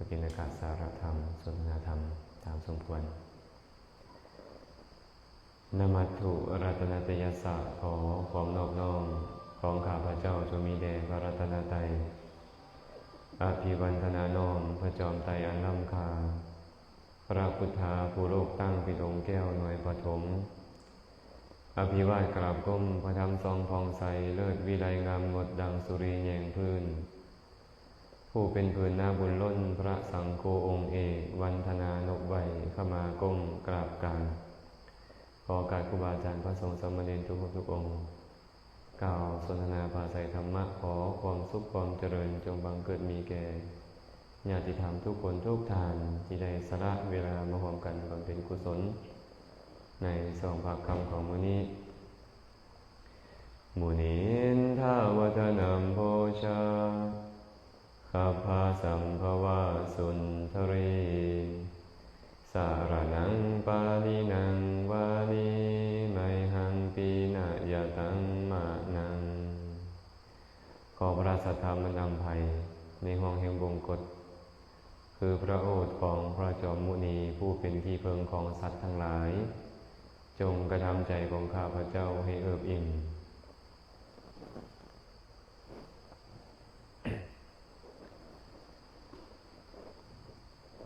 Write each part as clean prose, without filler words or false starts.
ปฏิณากาสารธรรมสนทนาธรรมตามสมควรนมัตถุรัตนตยสะขอความนอบน้อมของข้าพเจ้าจงมีแด่พระรัตนตรัยอภิวันทนาน้อมพระจอมไตรอันล้ำค่าพระพุทธาผู้โลกตั้งเป็นองค์แก้วหน่วยปฐมอภิวาทกราบก้มพระธรรมทรงพองใสเลิศวิไลงามงดดังสุรีแยงพื้นผู้เป็นพื้นหน้าบุญล้นพระสังโฆองค์เอกวันธนานกใบเข้ามาก้มกราบกรานขอการครูบาอาจารย์พระสงฆ์สามเณรทุกองค์กล่าวสนทนาภาษาธรรมะขอความสุขความเจริญจงบังเกิดมีแก่ญาติธรรมทุกคนทุกท่านที่ได้สละเวลามาร่วมกันบำเพ็ญกุศลในสองภาคคำของมื้อนี้มุนินทาวทนัมโพชาขัพพาสัมภวะสุนทรีสารนังปาลินังวานิไมหังปีนะยะตังมะนังขอพระสัทธรรมนำภัยในห้องแห่งวงกฏคือพระโอษฐ์ของพระจอมมุนีผู้เป็นที่พึ่งของสัตว์ทั้งหลายจงกระทำใจของข้าพเจ้าให้เอิบอิ่ม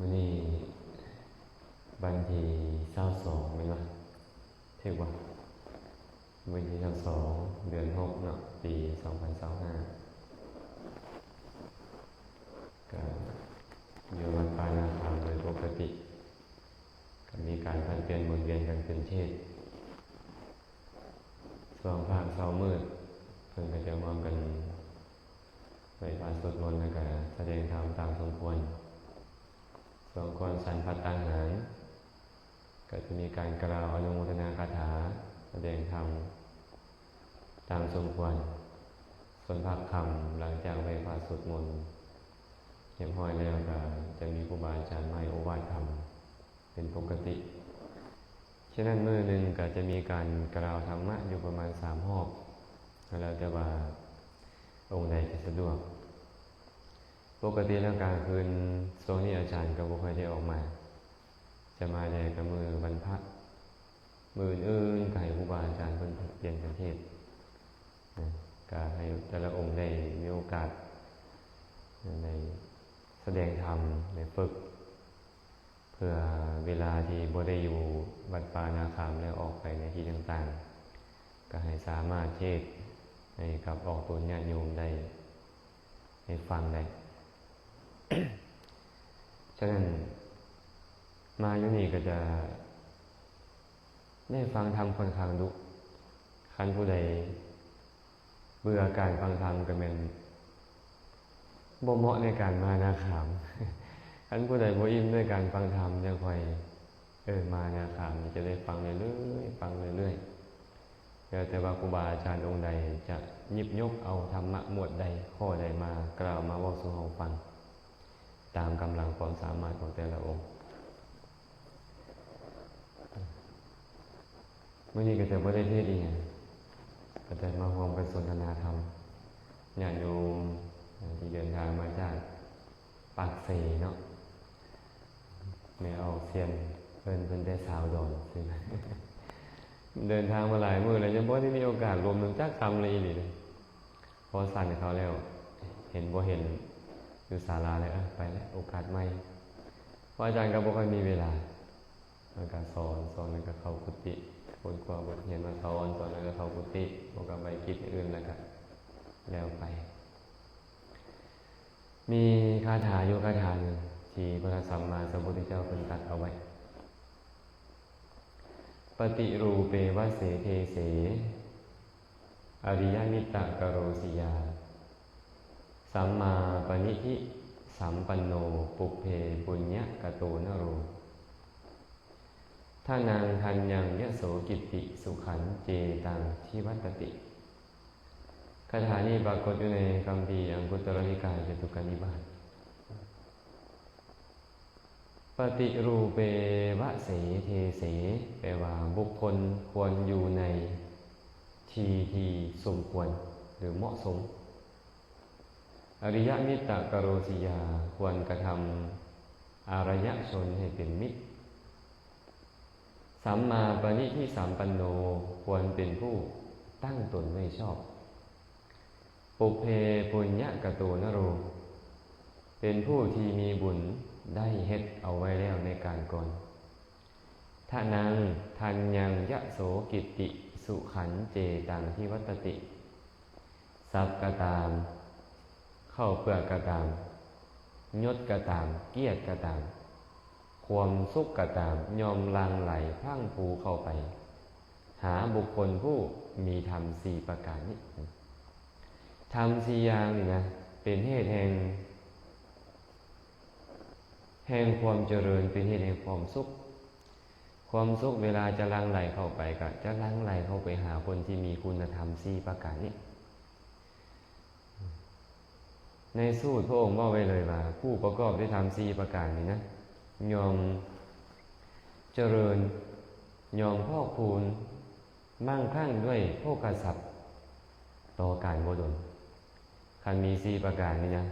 วันนี้วันที่22มั้ยวะถึงว่าวันที่22เดือน6เนาะปี2025ก็อยู่วัดป่านาคำโดยปกติก็มีการผลัดเปลี่ยนหมุนเวียนกันเป็นเทศช่วงภาคเช้ามืดเพิ่นก็จะมองกันในพระสวดมนต์แล้วก็แสดงธรรมตามสมควรส่วนก่อนฉันภัตตาหารก็จะมีการกล่าวอนุโมทนาคาถาแสดงธรรมตามสมควรส่วนภาคค่ำหลังจากไหว้พระสวดมนต์เรียบร้อยแล้วก็จะมีครูบาอาจารย์มาให้โอวาทธรรมเป็นปกติฉะนั้นมื้อหนึ่งก็จะมีการกล่าวธรรมะอยู่ประมาณ3รอบแล้วแต่ว่าองค์ใดจะสะดวกปกติแล้วกลางคืนช่วงนี้อาจารย์ก็บ่ค่อยได้ออกมาจะมาแต่กับมือวันพระมื้ออื่นก็ให้ครูบาอาจารย์เพิ่นเปลี่ยนกันเทศก็ให้แต่ละองค์ได้มีโอกาสในแสดงธรรมในฝึกเพื่อเวลาที่บ่ได้อยู่วัดป่านาคำแล้วออกไปในที่ต่างๆก็ให้สามารถเทศน์ให้กับออกตนญาติโยมได้ให้ฟังได้ ฉะนั้นมาอยู่นี่ก็จะได้ฟังธรรมค่อนข้างดุคันผู้ใดเบื่อการฟังธรรมก็แม่นบ่เหมาะในการมานาคำคันผู้ใดบ่อิ่มด้วยการฟังธรรมยังค่อยมานาคำจะได้ฟังเรื่อยๆฟังเรื่อยๆแล้วแต่ว่าครูบาอาจารย์องค์ใดจะหยิบยกเอาธรรมะหมวดใดข้อใดมากล่าวมาเว้าสู่เฮาฟังตามกำลังความสามารถของแต่ละองค์มื้อนี้ก็จะบ่ได้เทศน์อีหยังก็จะมาร่วมกันสนทนาธรรมญาติโยมที่เดินทางมาจากปากเสเนาะแม่ออกเซียนเพิ่นได้สาวดอนใช่มั้ย เดินทางมาหลายมื้อแล้วยังบ่ได้มีโอกาสรวมถึงจักคำเลยอีหลีเลยพอสั่นเขาแล้วเห็นบ่เห็นอยู่ศาลาเลยไปแล้วโอกาสใหม่เพราะอาจารย์ก็บ่ค่อยมีเวลาแล้วก็สอนแล้วก็เข้ากุฏิคนกว่าบทเรียนมาสอนแล้วก็เข้ากุฏิบ่ก็ไปกิจอื่นแล้วก็แล้วไปมีคาถาอยู่คาถาหนึ่งที่พระสัมมาสัมพุทธเจ้าเพิ่นตรัสเอาไว้ปฏิรูเปวะเสเทเสอริยนิตตกโรสิยาสัมมาปณิธิสัมปันโนปุพเพปุญญกโตนโรถ้านางทันยังยโสกิตติสุขันเจตังทิวัตติคาถานี้ปรากฏอยู่ในคัมภีร์อังคุตรนิกายจตุกนิบาตปฏิรูเปวะเสเทเสแปลว่าบุคคลควรอยู่ในที่สมควรหรือเหมาะสม อริยมิตรกโรสิยาควรกระทำอารยชนให้เป็นมิตรสัมมาปณิธิสัมปันโนควรเป็นผู้ตั้งตนไว้ชอบปุเพปุญญกโตนโรเป็นผู้ที่มีบุญได้เฮ็ดเอาไว้แล้วในการก่อนทานังทันยังยะโสกิตติสุขันเจตังที่วัตติสัพกตามเข้าเปลือกกตามยศกตามเกียรติกตามความสุขกตามยอมลังไหลพังภูเข้าไปหาบุคคลผู้มีธรรมสี่ประการนี้ธรรมสี่อย่างนี่นะเป็นเหตุแห่งความเจริญเป็นเหตุแห่งความสุขความสุขเวลาจะลังไหลเข้าไปก็จะลังไหลเข้าไปหาคนที่มีคุณธรรมสี่ประการนี้ในสูตรพระองค์ว่าไว้เลยว่าผู้ประกอบด้วยธรรมสี่ประการนี้นะยอมเจริญยอมพอกพูนมั่งคั่งด้วยโภคทรัพย์ต่อการบ่ดลคันมีสี่ประการนี้นะ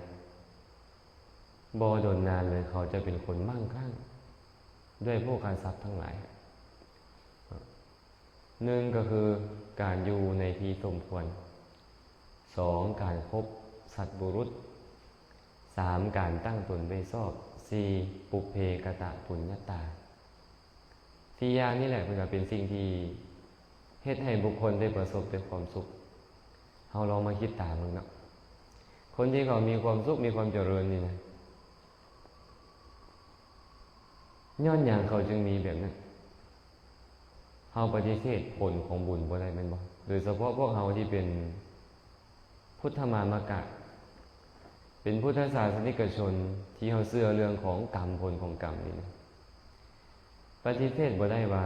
บ่ดลนานเลยเขาจะเป็นคนมั่งคั่งด้วยโภคทรัพย์ทั้งหลายหนึ่งก็คือการอยู่ในที่สมควรสองการคบสัตบุรุษสามการตั้งตนไว้ชอบสี่ปุเพกตะปุญญาตาสี่อย่างนี้แหละมันก็เป็นสิ่งที่เฮ็ดให้บุคคลได้ประสบแต่ความสุขเราลองมาคิดตามมึงเนาะคนที่เขามีความสุขมีความเจริญนี่นะย้อนอย่างเขาจึงมีแบบนั้นเราปฏิเสธผลของบุญบ่ได้แม่นบ่โดยเฉพาะพวกเราที่เป็นพุทธมามกะเป็นพุทธศาสนิกชนที่เขาเชื่อเรื่องของกรรมผลของกรรมนี่นะปฏิเสธบ่ได้ว่า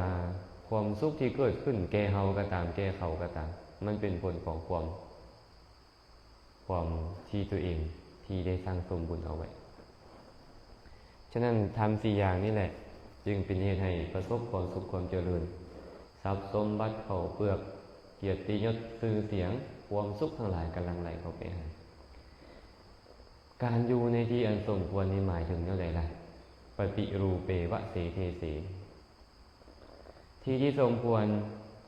ความสุขที่เกิดขึ้นแก่เฮาก็ตามแก่เขาก็ตามมันเป็นผลของความที่ตัวเองที่ได้สร้างสมบุญเอาไว้ฉะนั้นทำสี่อย่างนี้แหละจึงเป็นเหตุให้ประสบความสุขความเจริญทรัพย์สมบัติเข้าเปลือกเกียรติยศชื่อเสียงความสุขทั้งหลายกำลังไหลเข้าไปหาการอยู่ในที่อันสมควรนี่หมายถึงเท่าไหร่ล่ะปฏิรูเปวะเสเทเสที่ที่สมควร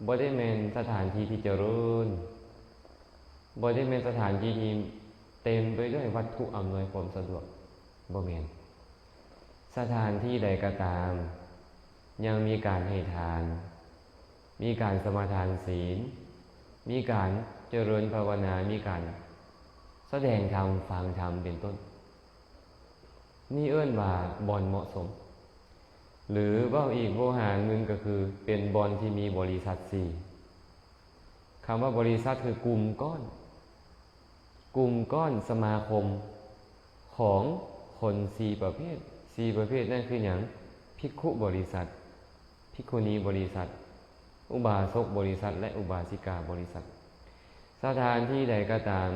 บ่ได้แม่นสถานที่ที่เจริญบ่ได้แม่นสถานที่ที่เต็มไปด้วยวัตถุอำนวยความสะดวกบ่แม่นสถานที่ใดก็ตามยังมีการให้ทานมีการสมาทานศีลมีการเจริญภาวนามีการแสดงธรรมฟังธรรมเป็นต้นนี่เอิ้นว่าบ่อนเหมาะสมหรือว่าอีกโวหารหนึ่งก็คือเป็นบ่อนที่มีบริษัทสี่คำว่าบริษัทคือกลุ่มก้อนสมาคมของคนสี่ประเภทนั่นคืออย่างภิกขุบริษัทภิกขุณีบริษัทอุบาสกบริษัทและอุบาสิกาบริษัทสถานที่ใดก็ตาม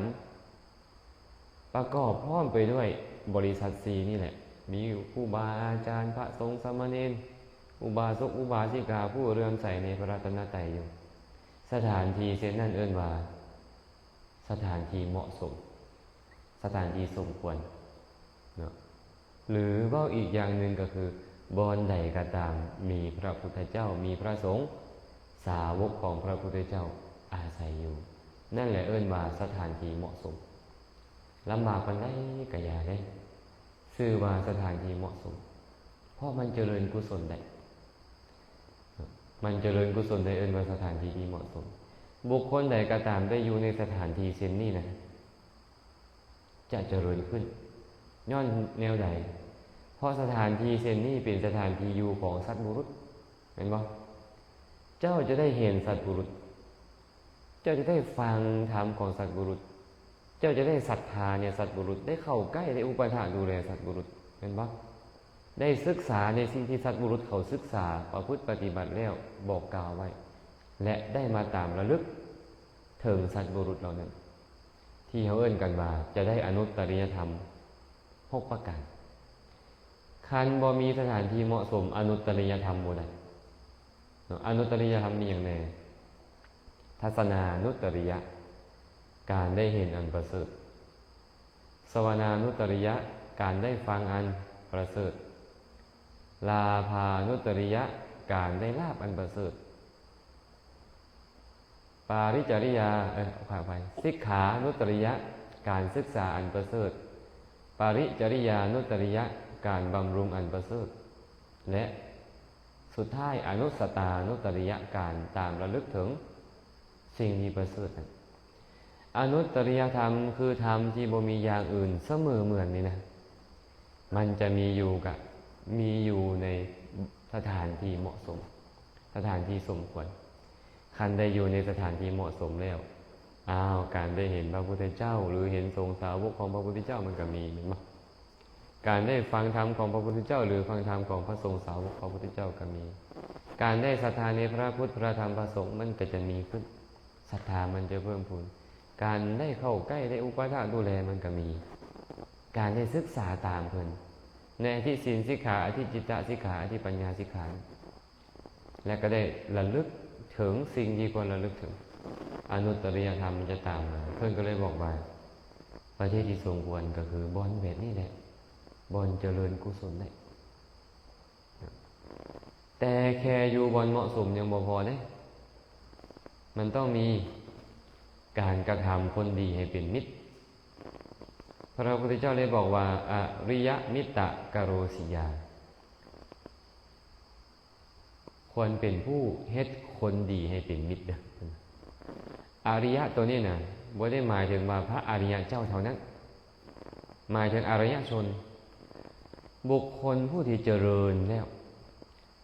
ประกอบพร้อมไปด้วยบริษัทสี่นี่แหละมีครูบาอาจารย์พระสงฆ์สามเณรอุบาสกอุบาสิกาผู้เรื่อมใสในพระรัตนตรัยอยู่สถานที่เช่นนั้นเอิ้นว่าสถานที่เหมาะสมสถานที่สมควรเนาะหรือว่าอีกอย่างหนึ่งก็คือบ่อนใดก็ตามมีพระพุทธเจ้ามีพระสงฆ์สาวกของพระพุทธเจ้าอาศัยอยู่นั่นแหละเอิ้นว่าสถานที่เหมาะสมลำบากปานใดก็อย่าได้ชื่อว่าสถานที่เหมาะสมเพราะมันเจริญกุศลได้มันเจริญกุศลได้เอิ้นว่าสถานที่ที่เหมาะสมบุคคลใดก็ตามได้อยู่ในสถานที่เช่นนี้นะจะเจริญขึ้นย้อนแนวใดเพราะสถานที่เช่นนี้เป็นสถานที่อยู่ของสัตว์บุรุษเห็นบ่เจ้าจะได้เห็นสัตว์บุรุษเจ้าจะได้ฟังธรรมของสัตว์บุรุษเจ้าจะได้ศรัทธาเนี่ยสัตว์บุรุษได้เข้าใกล้ได้อุปถัมภ์ดูแลสัตว์บุรุษเห็นบ่ได้ศึกษาในสิ่งที่สัตว์บุรุษเขาศึกษาประพฤติปฏิบัติแล้วบอกกล่าวไว้และได้มาตามระลึกถึงสัตว์บุรุษเหล่านั้นที่เขาเอิ้นกันว่าจะได้อนุตตริยธรรม6ประการคันบ่มีสถานที่เหมาะสมอนุตตริยธรรมบ่ได้อนุตตริยธรรมมีอย่างแน่ทัศนานุตตริยะการได้เห็นอันประเสริฐ สวนานุตริยะการได้ฟังอันประเสริฐลาภานุตริยะการได้ลาภอันประเสริฐปาริจริยาผ่านไปสิกขานุตริยะการศึกษาอันประเสริฐปาริจริยานุตริยะการบำรุงอันประเสริฐและสุดท้ายอนุสตานุตริยะการตามระลึกถึงสิ่งที่ประเสริฐอนุตริยธรรมคือธรรมที่บ่มีอย่างอื่นเสมอเหมือนนี่นะมันจะมีอยู่ในสถานที่เหมาะสมสถานที่สมควรคันได้อยู่ในสถานที่เหมาะสมแล้วการได้เห็นพระพุทธเจ้าหรือเห็นสงฆ์สาวกของพระพุทธเจ้ามันก็มีเห็นไหมการได้ฟังธรรมของพระพุทธเจ้าหรือฟังธรรมของพระสงฆ์สาวกของพระพุทธเจ้าก็มีการได้ศรัทธาในพระพุทธพระธรรมพระสงฆ์มันก็จะมีขึ้นศรัทธามันจะเพิ่มพูนการได้เข้าใกล้ได้อุปถัมภ์ดูแลมันก็มีการได้ศึกษาตามเพิ่นในอธิศีลสิกขาอธิจิตตสิกขาอธิปัญญาสิกขาและก็ได้ระลึกถึงสิ่งที่ควรระลึกถึงอนุตตริยธรรมมันจะตามมาเพิ่นก็เลยบอกว่าประเทศที่สมควรก็คือบ่อนแบบนี้แหละบ่อนเจริญกุศลได้แต่แค่อยู่บ่อนเหมาะสมยังบ่พอเด้มันต้องมีการกระทำคนดีให้เป็นมิตรพระพุทธเจ้าเลยบอกว่าอริยมิตตกโรสิยาควรเป็นผู้เฮ็ดคนดีให้เป็นมิตรเด้ออริยะตัวนี้นะบ่ได้หมายถึงว่าพระอริยเจ้าเท่านั้นหมายถึงอริยชนบุคคลผู้ที่เจริญแล้ว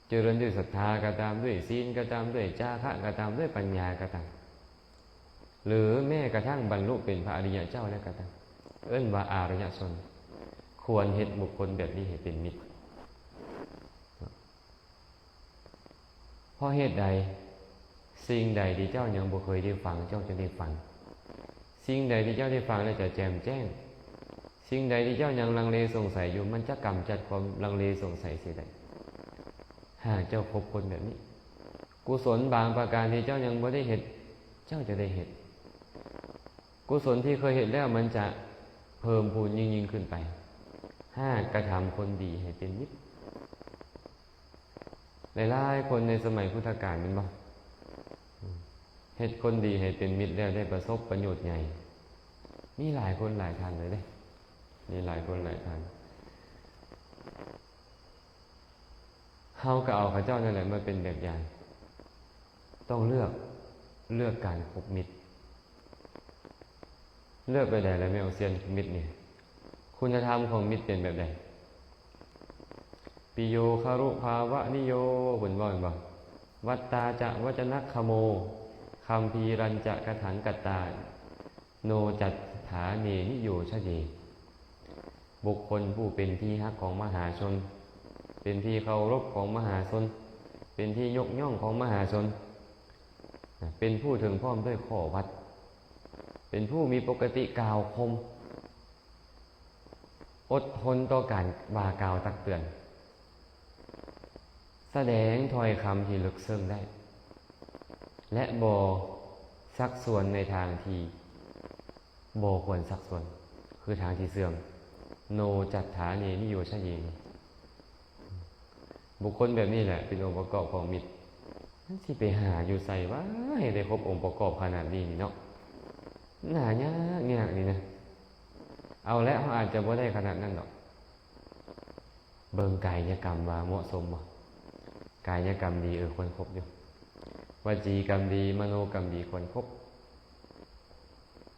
เจริญด้วยศรัทธาก็ตามด้วยศีลก็ตามด้วยจาคะก็ตามด้วยปัญญาก็ตามหรือแม้กระทั่งบรรลุเป็นพระอริยเจ้าแล้วก็ตามเอิ้นว่าอริยชนควรเฮ็ดบุคคลแบบนี้ให้เป็นมิตรเพราะเหตุใดสิ่งใดที่เจ้ายังบ่เคยได้ฟังเจ้าจะได้ฟังสิ่งใดที่เจ้าได้ฟังแล้วจะแจ่มแจ้งสิ่งใดที่เจ้ายังลังเลสงสัยอยู่มันจะกำจัดความลังเลสงสัยเสียได้หากเจ้าพบคนแบบนี้กุศลบางประการที่เจ้ายังบ่ได้เฮ็ดเจ้าจะได้เฮ็ดกุศลที่เคยเฮ็ดแล้วมันจะเพิ่มพูนยิ่งขึ้นไปกระทำคนดีให้เป็นมิตรหลายๆคนในสมัยพุทธกาลเป็นบ่เฮ็ดคนดีให้เป็นมิตรแล้วได้ประสบประโยชน์ใหญ่มีหลายคนหลายท่านเลยเด้มีหลายคนหลายท่านเฮาก็เอาข้าเจ้านั่นแหละมาเป็นแบบอย่างต้องเลือกการคบมิตรเลือกไปไหนแล้วไม่เอาเซียนมิตรเนี่ยคุณธรรมของมิตรเป็นแบบใดปิโยคารุภาวะนิโยผลว่าบ่วัตตาจะวจนะคโมคัมภีรัญจะกถังกัตตาโนจัตถาเนนิโยชะเยบุคคลผู้เป็นที่ฮักของมหาชนเป็นที่เคารพของมหาชนเป็นที่ยกย่องของมหาชนเป็นผู้ถึงพร้อมด้วยข้อวัดเป็นผู้มีปกติกล่าวคมอดทนต่อการว่ากล่าวตักเตือนแสดงถ้อยคำที่ลึกซึ้งได้และบ่ซักส่วนในทางที่บ่ควรซักส่วนคือทางที่เสื่อมโนจัตถาเนนิโยชะเยบุคคลแบบนี้แหละเป็นองค์ประกอบของมิตรที่ไปหาอยู่ใส่ว่าให้ได้ครบองค์ประกอบขนาดนี้นี่เนาะหน้ายากยากนี่นะเอาแล้วเขาอาจจะบ่ได้ขนาดนั้นหรอกเบิ่งกายกรรมว่าเหมาะสมบ่กายกรรมดีควรครบอยู่วจีกรรมดีมโนกรรมดีควรครบ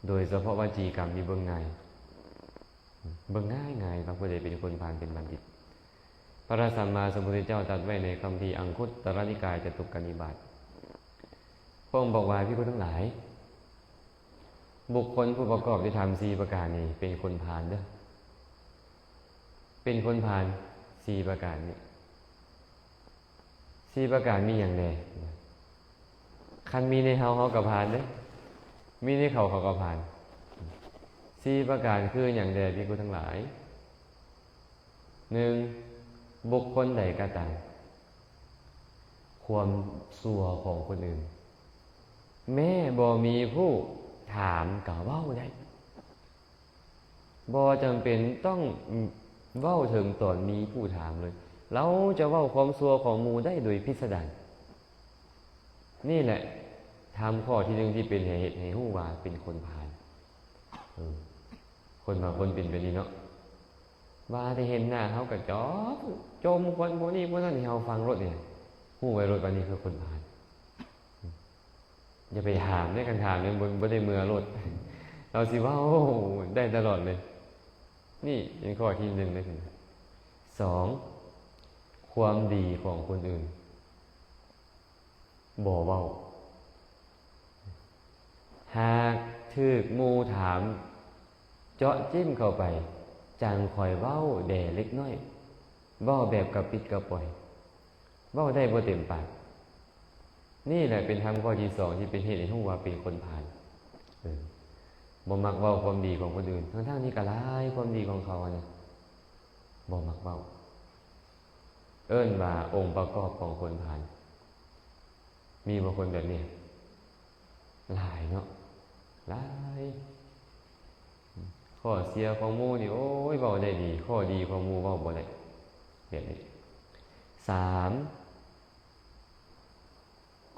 โดยเฉพาะวจีกรรมนี่เบิ่งง่ายพระพุทธเจ้าเป็นคนผ่านเป็นบัณฑิตพระสัมมาสัมพุทธเจ้าตรัสไว้ในคัมภีร์อังคุตตรนิกายจตุกนิบาตพระองค์บอกว่าภิกษุทั้งหลายบุคคลผู้ประกอบด้วยธรรม4ประการนี้เป็นคนผ่านเด้อเป็นคนผ่าน4ประการนี้4ประการมีอย่างใดคันมีในเฮาก็ผ่านเด้อมีในเขาก็ผ่าน4ประการคืออย่างใดภิกษุทั้งหลาย 1. บุคคลใดก็ตามความชั่วของคนอื่นแม้บ่มีผู้ถามก็เว้าได้ บ่จำเป็นต้องเว้าถึงตอนมีผู้ถามเลยเราจะเว้าความซัวของหมู่ได้โดยพิสดารนี่แหละทำข้อที่หนึ่งที่เป็นเหตุให้ฮู้ว่าเป็นคนผ่านคนบางคนเป็นแบบนี้เนาะว่าที่เห็นหน้าเขาก็จอบจมคนพวกนี้พวกนั้นที่เขาฟังรถเนี่ยฮู้ไว้รถวันนี้คือคนผ่านอย่าไปถามได้กันถามเนี่ยบนได้เมือรถเราสิว่าได้ตลอดเลยนี่เป็นข้อที่หนึ่งเลยสองความดีของคนอื่นบ่เว้าหากถูกหมู่ถามเจาะจิ้มเข้าไปจังคอยเว้าแด่เล็กน้อยเว้าแบบกระปิดกระปล่อยเว้าได้บ่เต็มปากนี่แหละเป็นธรรมข้อที่สองที่เป็นเหตุให้ฮู้ว่าเป็นคนผ่านบ่มักเว้าความดีของคนอื่นทั้งๆที่ก็หลายความดีของเขาเนี่ยบ่มักเว้าเอิ้นว่าองค์ประกอบของคนผ่านมีบางคนแบบนี้หลายเนาะหลายข้อเสียของหมู่นี่โอ้ยเว้าได้ดีข้อดีของหมู่เว้าบ่ได้แบบนี้สาม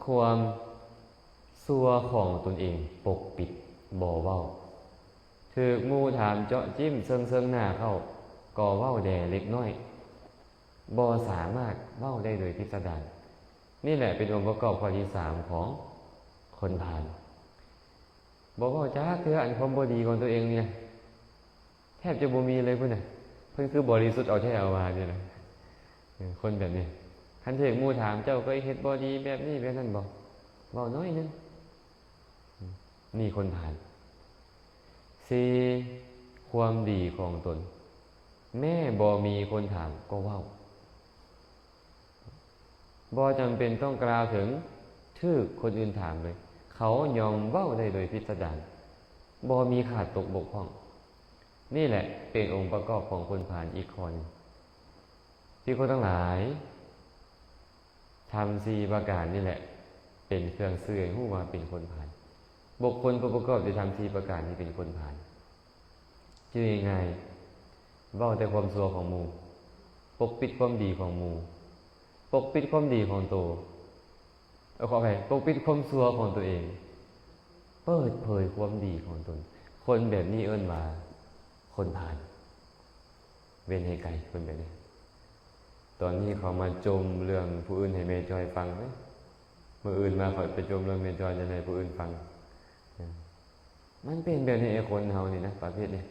ความซัวของตนเองปกปิดบ่เว้าถูกหมู่ถามเจาะจิ้มเซิงๆหน้าเข้าก็เว้าแด่เล็กน้อยบ่สามารถเว้าได้โดยพิสดารนี่แหละเป็นองค์ประกอบข้อที่สามของคนผ่านบ่เว้าจักเทื่ออันความบ่ดีของตัวเองเนี่ยแทบจะบ่มีเลยพุ่นน่ะเพิ่นคือบริสุทธิ์เอาแท้เอาว่านี่นะคนแบบนี้คันถูกหมู่ถามเจ้าเคยเฮ็ดบ่ดีแบบนี้แบบนั้นบ่เว้าน้อยนึงนี่คนผ่านสี่ความดีของตนแม่บ่มีคนถามก็เว้าบ่จำเป็นต้องกล่าวถึงชื่อคนอื่นถามเลยเขายอมเว้าได้โดยพิสดารบ่มีขาดตกบกพร่องนี่แหละเป็นองค์ประกอบของคนผ่านอีกคนที่คนทั้งหลายทำสี่ประการนี่แหละเป็นเครื่องสื่อให้รู้ว่าเป็นคนผ่านบุคคลผู้ประกอบจะทำสี่ประการนี้เป็นคนผ่านชื่อยังไงเว้าแต่ความชั่วของหมู่ปกปิดความดีของหมู่ปกปิดความดีของตัวขออภัยปกปิดความชั่วของตัวเองเปิดเผยความดีของตนคนแบบนี้เอิ้นว่าคนผ่านเว้นให้ไกลคนแบบนี้ตอนนี้เขามาจมเรื่องผู้อื่นให้เมจอยฟังไหมเมื่ออื่นมาเขาไปจมเรื่องเมจอยจะให้ผู้อื่นฟังมันเป็นแบบนี้ไอ้คนเฮานี่นะประเภทนี้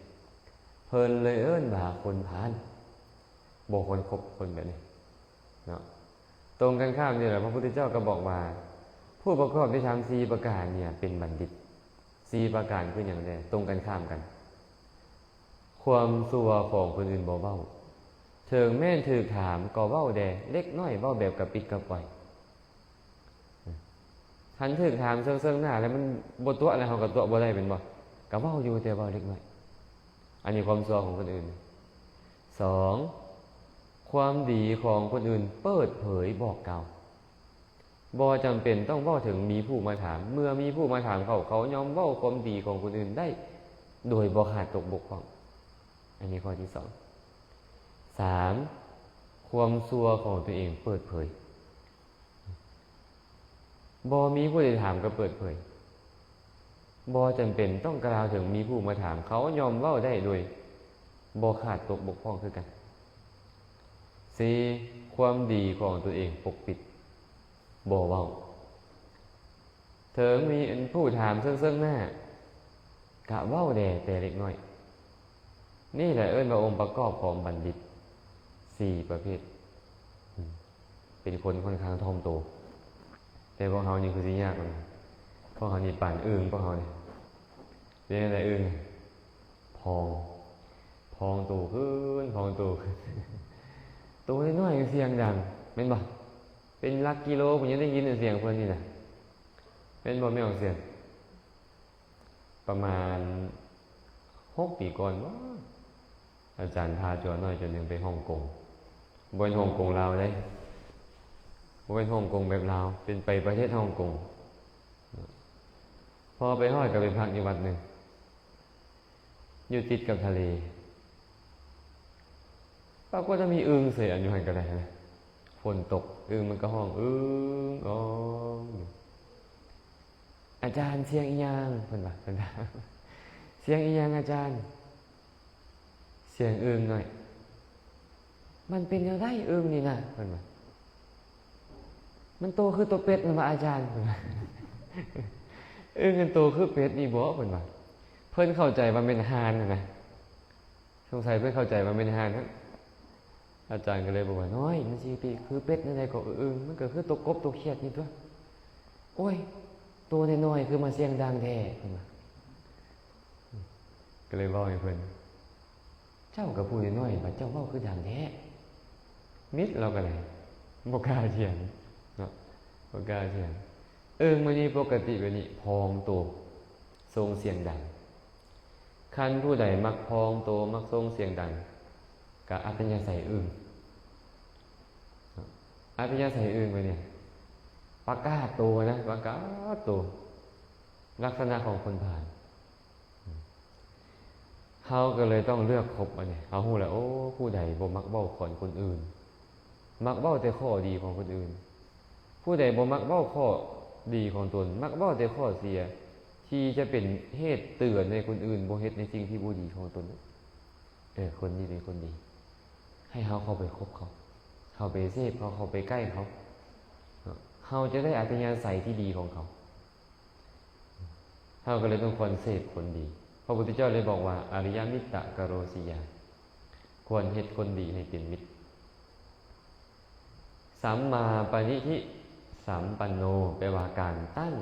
เพิ่นเลยเอิ้นว่าคนผ่านบ่คนคบคนแบบนี้เนาะตรงกันข้ามนี่แหละพระพุทธเจ้าก็บอกว่าผู้ประกอบด้วยธรรมสี่ประการเนี่ยเป็นบัณฑิตสี่ประการคืออย่างไรตรงกันข้ามกันความซัวของคนอื่นบ่เว้าเถิงแม่นถูกถามก็เว้าแด่เล็กน้อยเว้าแบบกระปิดกระปล่อยทันถูกถามเซิงๆหน้าแล้วมันบ่ตัวอะไรเฮาก็ตัวบ่ได้เป็นบ่ก็เว้าอยู่แต่เว้าเล็กน้อยอันนี้ความซัวของคนอื่นสองความดีของคนอื่นเปิดเผยบอกกล่าวบ่จำเป็นต้องเว้าถึงมีผู้มาถามเมื่อมีผู้มาถามเขายอมเว้าความดีของคนอื่นได้โดยบ่ขาดตกบกพร่องอันนี้ข้อที่สองสามความซัวของตัวเองเปิดเผยบ่มีผู้ใดถามก็เปิดเผยบ่จำเป็นต้องกล่าวถึงมีผู้มาถามเขายอมเว้าได้โดยบ่ขาดตกบกพร่องคือกันสี่ความดีของตัวเองปกปิดบ่เว้าเถิงมีผู้ถามเซิงๆหน้ากะเว้าแด่แต่เล็กน้อยนี่แหละเอิ้นว่าองค์ประกอบของบัณฑิตสี่ประเภทเป็นคนค่อนข้างถ่อมตัวแต่พวกเขานี่คือสิยากเลยพวกเขานี่ป่านอึ้งพวกเขานี่เป็นอะไรอึ้งพองตัวขึ้นพองตัวขึ้นตัวน้อยๆเสียงดังเป็นบ่เป็นหลักกิโลผมยังได้ยินเสียงเพิ่นนี่นะเป็นบ่ไม่ออกเสียงประมาณ6 ปีก่อนว่าอาจารย์พาจวนน้อยจนหนึ่งไปฮ่องกงบนฮ่องกงลาวได้บนฮ่องกงแบบลาวเป็นไปประเทศฮ่องกงพอไปฮอดก็ไปพักอยู่วัดหนึ่ง อยู่ติดกับทะเลปรากฏว่ามีอึ่งเสียอยู่หันกระไรนะฝนตกอึ่งมันก็ห้องอึ่งอ๋ออาจารย์เสียงอีหยังเพิ่นว่าเพิ่นว่าเสียงอีหยังอาจารย์เสียงอึ่งหน่อยมันเป็นยังไงอึ่งนี่นะเพิ่นว่ามันโตคือตัวเป็ดนะมาอาจารย์เพิ่นว่าอึ่งมันโตคือเป็ดนี่บ่เพิ่นว่าเพิ่นเข้าใจว่าเป็นห่านนะสงสัยเพิ่นเข้าใจว่าเป็นห่านครับอาจารย์ก็เลยบอกว่าน้อยมันสิไปคือเป็ดนั่นใดก็อึ่งมันก็คือตัวกบตัวเขียดนี่ตัวโอ้ยตัวน้อยๆคือมาเสียงดังแท้เพิ่นว่าก็เลยเว้าให้เพิ่นเจ้าก็พูดน้อยๆว่าเจ้าเว้าคือดังแท้มิดเราก็เลยบ่กล้าเถียงเนาะบ่กล้าเถียงมันนี่ปกติแบบนี้พองโตทรงเสียงดังคันผู้ใดมักพองโตมักทรงเสียงดังก็อัธยาศัยอัธยาศัยไปเนี่ยปากกาโตนะปากกาโตลักษณะของคนผ่านเขาก็เลยต้องเลือกคบอันนี้เอาหู้แหละโอ้ผู้ใดบ่มักเบ้าขอนคนอื่นมักเบ้าแต่ข้อดีของคนอื่นผู้ใดบ่มักเบ้าข้อดีของตนมักเบ้าแต่ข้อเสียที่จะเป็นเหตุเตือนในคนอื่นบ่เฮ็ดในสิ่งที่บ่ดีของตนคนนี้เป็นคนดีให้เขาเข้าไปคบเขาเข้าไปเสพเขาเข้าไปใกล้เขาจะได้อัธยาศัยที่ดีของเขาเขาก็เลยต้องควรเสพคนดีพระพุทธเจ้าเลยบอกว่าอริยมิตตกโรสิยาควรเฮ็ดคนดีให้เป็นมิตรสัมมาปณิธิสัมปันโนแปลว่าการตั้ง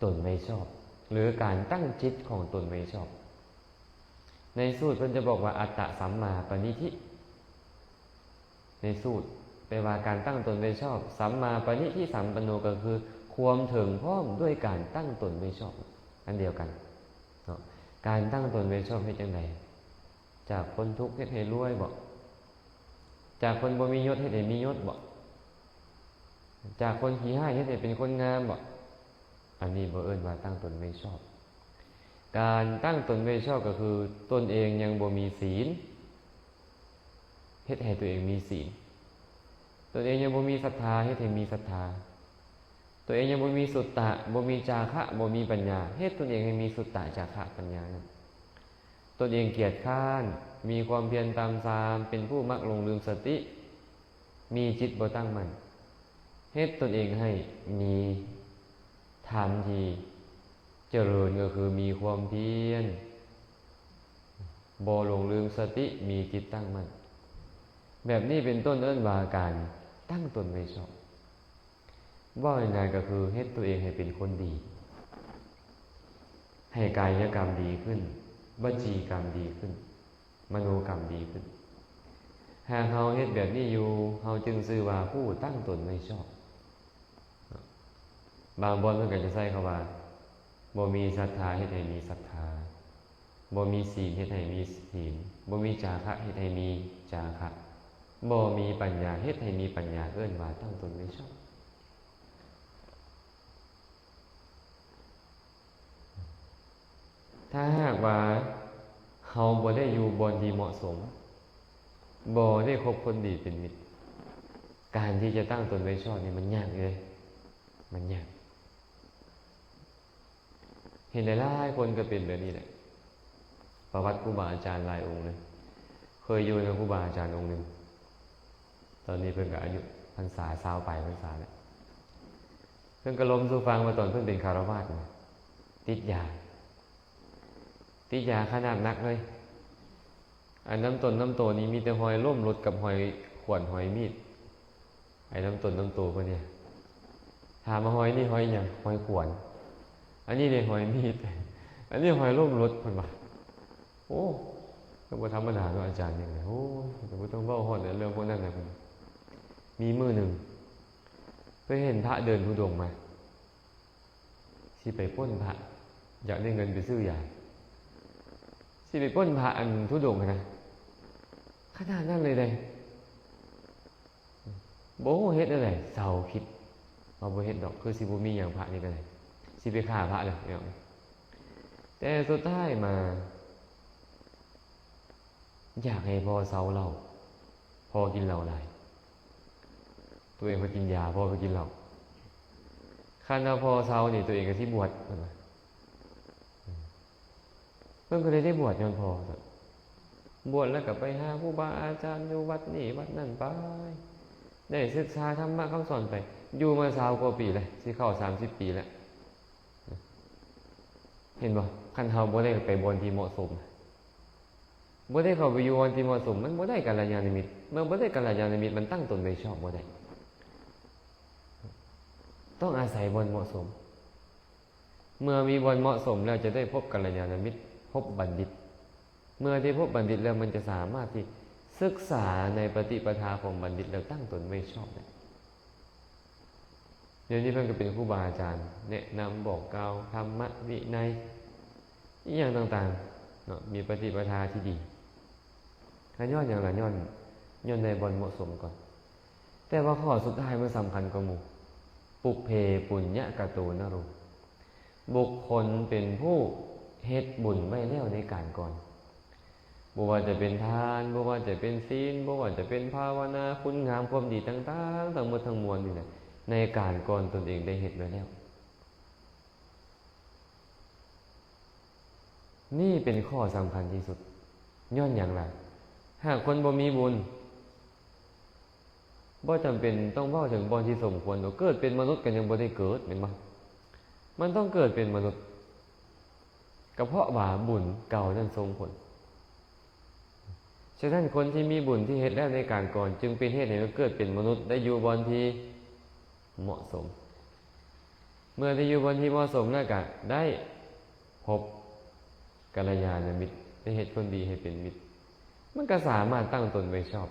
ตนไม่ชอบหรือการตั้งจิตของตนไม่ชอบในสูตรเพิ่นจะบอกว่าอัตตะสัมมาปณิธิในสูตรแปลว่าการตั้งตนไม่ชอบสัมมาปณิธิสัมปันโนก็คือความถึงพร้อมด้วยการตั้งตนไม่ชอบอันเดียวกันเนาะการตั้งตนไม่ชอบเฮ็ดจังไดจากคนทุกข์เฮ็ดให้รวยบ่จากคนบ่มียศเฮ็ดให้มียศบ่จากคนขี้ห้ายเฮ็ดให้เป็นคนงามบ่อันนี้บ่เอิ้นว่าตั้งตนไม่ชอบการตั้งตนไม่ชอบก็คือตนเองยังบ่มีศีลเฮ็ดให้ตัวเองมีศีลตนเองยังบ่มีศรัทธาเฮ็ดให้มีศรัทธาตัวเองยังบ่มีสุตตะบ่มีจาคะบ่มีปัญญาเฮ็ดตนเองให้มีสุตตะจาคะปัญญาตนเองเกียจคร้านมีความเพียรตามตามเป็นผู้มักหลงลืมสติมีจิตบ่ตั้งมั่นเฮ็ดตนเองให้มีธรรมที่เจริญก็คือมีความเพียรบ่หลงลืมสติมีจิตตั้งมั่นแบบนี้เป็นต้นเอิ้นว่าการตั้งตนไว้ชอบว่าง่ายๆก็คือเฮ็ดตัวเองให้เป็นคนดีให้กายกรรมดีขึ้นวจีกรรมดีขึ้นมโนกรรมดีขึ้นหากเฮาเฮ็ดแบบนี้อยู่เฮาจึงชื่อว่าผู้ตั้งตนไว้ชอบบางบ่อนเพิ่นก็จะใช้คำว่าบ่มีศรัทธาเฮ็ดให้มีศรัทธาบ่มีศีลเฮ็ดให้มีศีลบ่มีจาคะเฮ็ดให้มีจาคะบ่มีปัญญาเฮ็ดให้มีปัญญาเอิ้นว่าตั้งตนไว้ชอบถ้าหากว่าเฮาบ่ได้อยู่บอนที่เหมาะสมบ่ได้คบคนดีเป็นมิตรการที่จะตั้งตนไว้ชอบนี่มันยากเลยมันยากเห็นหลายๆคนก็เป็นแบบนี้แหละประวัติครูบาอาจารย์หลายองค์เลยเคยอยู่กับครูบาอาจารย์องค์หนึ่งตอนนี้เพิ่นก็อายุพรรษา20ปลายพรรษาแล้วเพิ่นก็ล้มสู่ฟังว่าตอนเพิ่นเป็นคฤหัสถ์ติดยาขนาดหนักเลยอันน้ำตนน้ำโตนี้มีแต่หอยล่มรถกับหอยขวนหอยมีดไอ้น้ำตนน้ำโตพวกนี้ถามมาหอยนี่หอยหยังหอยขวนอันนี้เลยหอยมีดอันนี้หอยล่มรถเพิ่นว่าโอ้ก็บ่ธรรมดาเนาะอาจารย์นี่แหละโอ้แต่บ่ต้องเว้าฮอดเรื่องพวกนั้นน่ะเพิ่นมีมื้อหนึ่งไปเห็นพระเดินธุดงค์มาสิไปปล้นพระอยากได้เงินไปซื้อยาสิไปปล้นพระอันธุดงค์นะขนาดนั้นเลยบ่ฮู้เฮ็ดอะไรเศร้าคิดว่าบ่เฮ็ดดอกคือสิบ่มีหยังพระนี่ก็ได้สิไปฆ่าพระเลยเนาะแ แต่สุดท้ายมาอยากให้พ่อเซาเหล้าพ่อกินเหล้าหลายตัวเองไปกินยาพ่อไปกินเหล้าคันเอาพ่อเซานี่ตัวเองก็ที่บวชเพิ่นก็เลยได้บวชย้อนพ่อบวชแล้วก็ไปหาครูบาอาจารย์อยู่วัดนี่วัดนั่นไปได้ศึกษาธรรมะคำสอนไปอยู่มา20 กว่าปีเลยสิเข้า30 ปีแล้วเห็นบ่คันเฮาบ่ได้ไปบนที่เหมาะสมบ่ได้เข้าไปอยู่บนที่เหมาะสมมันบ่ได้กัลยาณมิตรเมื่อบ่ได้กัลยาณมิตรมันตั้งตนไม่ชอบบ่ได้ต้องอาศัยบนเหมาะสมเมื่อมีบนเหมาะสมแล้วจะได้พบกัลยาณมิตรพบบัณฑิตเมื่อที่พบบัณฑิตแล้วมันจะสามารถที่ศึกษาในปฏิปทาของบัณฑิตแล้วตั้งตนไม่ชอบได้เดี๋ยวนี้เพิ่นก็เป็นครูบาอาจารย์แนะนำบอกกล่าวธรรมะวินัยอีกอย่างต่างๆเนาะมีปฏิปทาที่ดีย้อนอย่างไรย้อนในบนเหมาะสมก่อนแต่ว่าข้อสุดท้ายมันสำคัญกว่าหมู่ปุเพปุญญกโตนโรบุคคลเป็นผู้เฮ็ดบุญไว้แล้วในการก่อนบ่ว่าจะเป็นทานบ่ว่าจะเป็นศีลบ่ว่าจะเป็นภาวนาคุณงามความดีต่างๆทั้งหมดทั้งมวลนี่แหละในการก่อนตนเองได้เฮ็ดไว้แล้วนี่เป็นข้อสำคัญที่สุดย้อนอย่างไรหากคนบ่มีบุญบ่จำเป็นต้องเว้าถึงบ่ที่สมควรเกิดเป็นมนุษย์กันยังบ่ได้เกิดแม่นบ่มันต้องเกิดเป็นมนุษย์ก็เพราะว่าบุญเก่านั้นส่งผลฉะนั้นคนที่มีบุญที่เฮ็ดแล้วในการก่อนจึงเป็นเหตุให้เกิดเป็นมนุษย์ได้อยู่บนที่เหมาะสมเมื่อได้อยู่บนที่เหมาะสมแล้วก็ได้พบกัลยาณมิตรได้เฮ็ดคนดีให้เป็นมิตรมันก็สามารถตั้งตนไว้ชอบ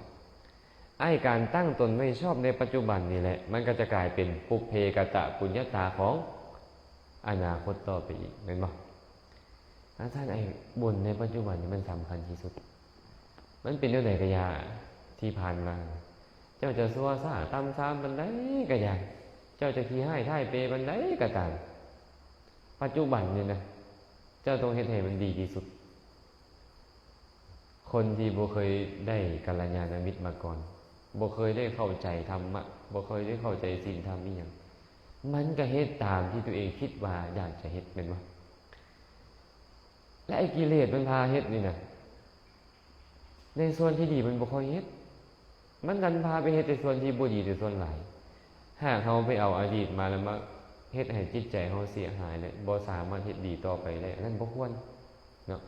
การตั้งตนไม่ชอบในปัจจุบันนี่แหละมันก็จะกลายเป็นปุเพกตะปุญญาตาของอนาคตต่อไปอีกเห็นบ่ท่านบุญในปัจจุบันนี่มันสำคัญที่สุดมันเป็นเรื่องใดก็ยาที่ผ่านมาเจ้าจะซัวซ่าตำซ้ำบันไดก็ยาเจ้าจะขี้ให้ท่ายเปบันไดก็ตามปัจจุบันนี่นะเจ้าต้องเฮ็ดให้มันดีที่สุดคนที่บ่เคยได้กัลยาณมิตรมาก่อนบ่เคยได้เข้าใจธรรมะบ่เคยได้เข้าใจศีลธรรมอีหยังมันก็เฮ็ดตามที่ตัวเองคิดว่าอยากจะเฮ็ดแม่นบ่และไอ้กิเลสมันพาเฮ็ดนี่นะในส่วนที่ดีมันบ่ค่อยเฮ็ดมันดันพาไปเฮ็ดในส่วนที่บ่ดีในส่วนหลายหากเฮาไปเอาอดีตมาแล้วมาเฮ็ดให้จิตใจเฮาเสียหายเลยบ่สามารถเฮ็ดดีต่อไปได้นั่นบ่ควรเนาะ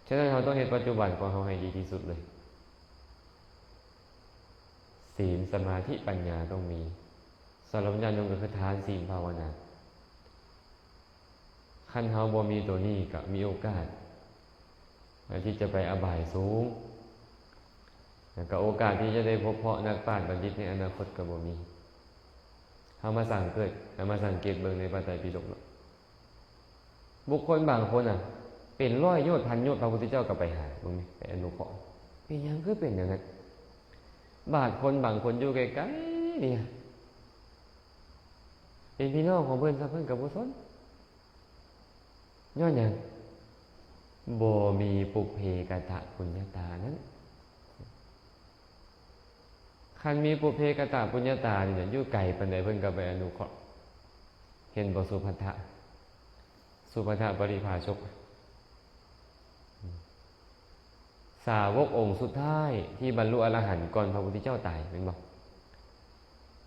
ฉะนั้นเราต้องเฮ็ดปัจจุบันของเฮาให้ดีที่สุดเลยศีลสมาธิปัญญาต้องมีสำหรับญาติโยมก็คือทานศีลภาวนาคันเฮาบ่มีตัวนี้ก็มีโอกาสที่จะไปอบายสูงแล้วก็โอกาสที่จะได้พบเพาะนักปราชญ์บัณฑิตในอนาคตก็บ่มีเฮามาสังเกตเบิ่งในพระไตรปิฎกบุคคลบางคนเป็นร้อยโยชน์พันโยชน์พระพุทธเจ้าก็ไปหาเบิ่งนี่ไปอนุเคราะห์เป็นหยังคือเป็นอย่างนั้นบางคนอยู่ไกลๆนี่เป็นพี่น้องของเพิ่นซะเพิ่นก็บ่สนย้อนหยังบ่มีปุเพกตะปุญญาตานั้นคันมีปุเพกตะปุญญาตานี่อยู่ไกลปานใดเพิ่นก็ไปอนุเคราะห์เห็นบ่สุภัททะปริภาชกสาวกองค์สุดท้ายที่บรรลุอรหันต์ก่อนพระพุทธเจ้าตายแม่นบ่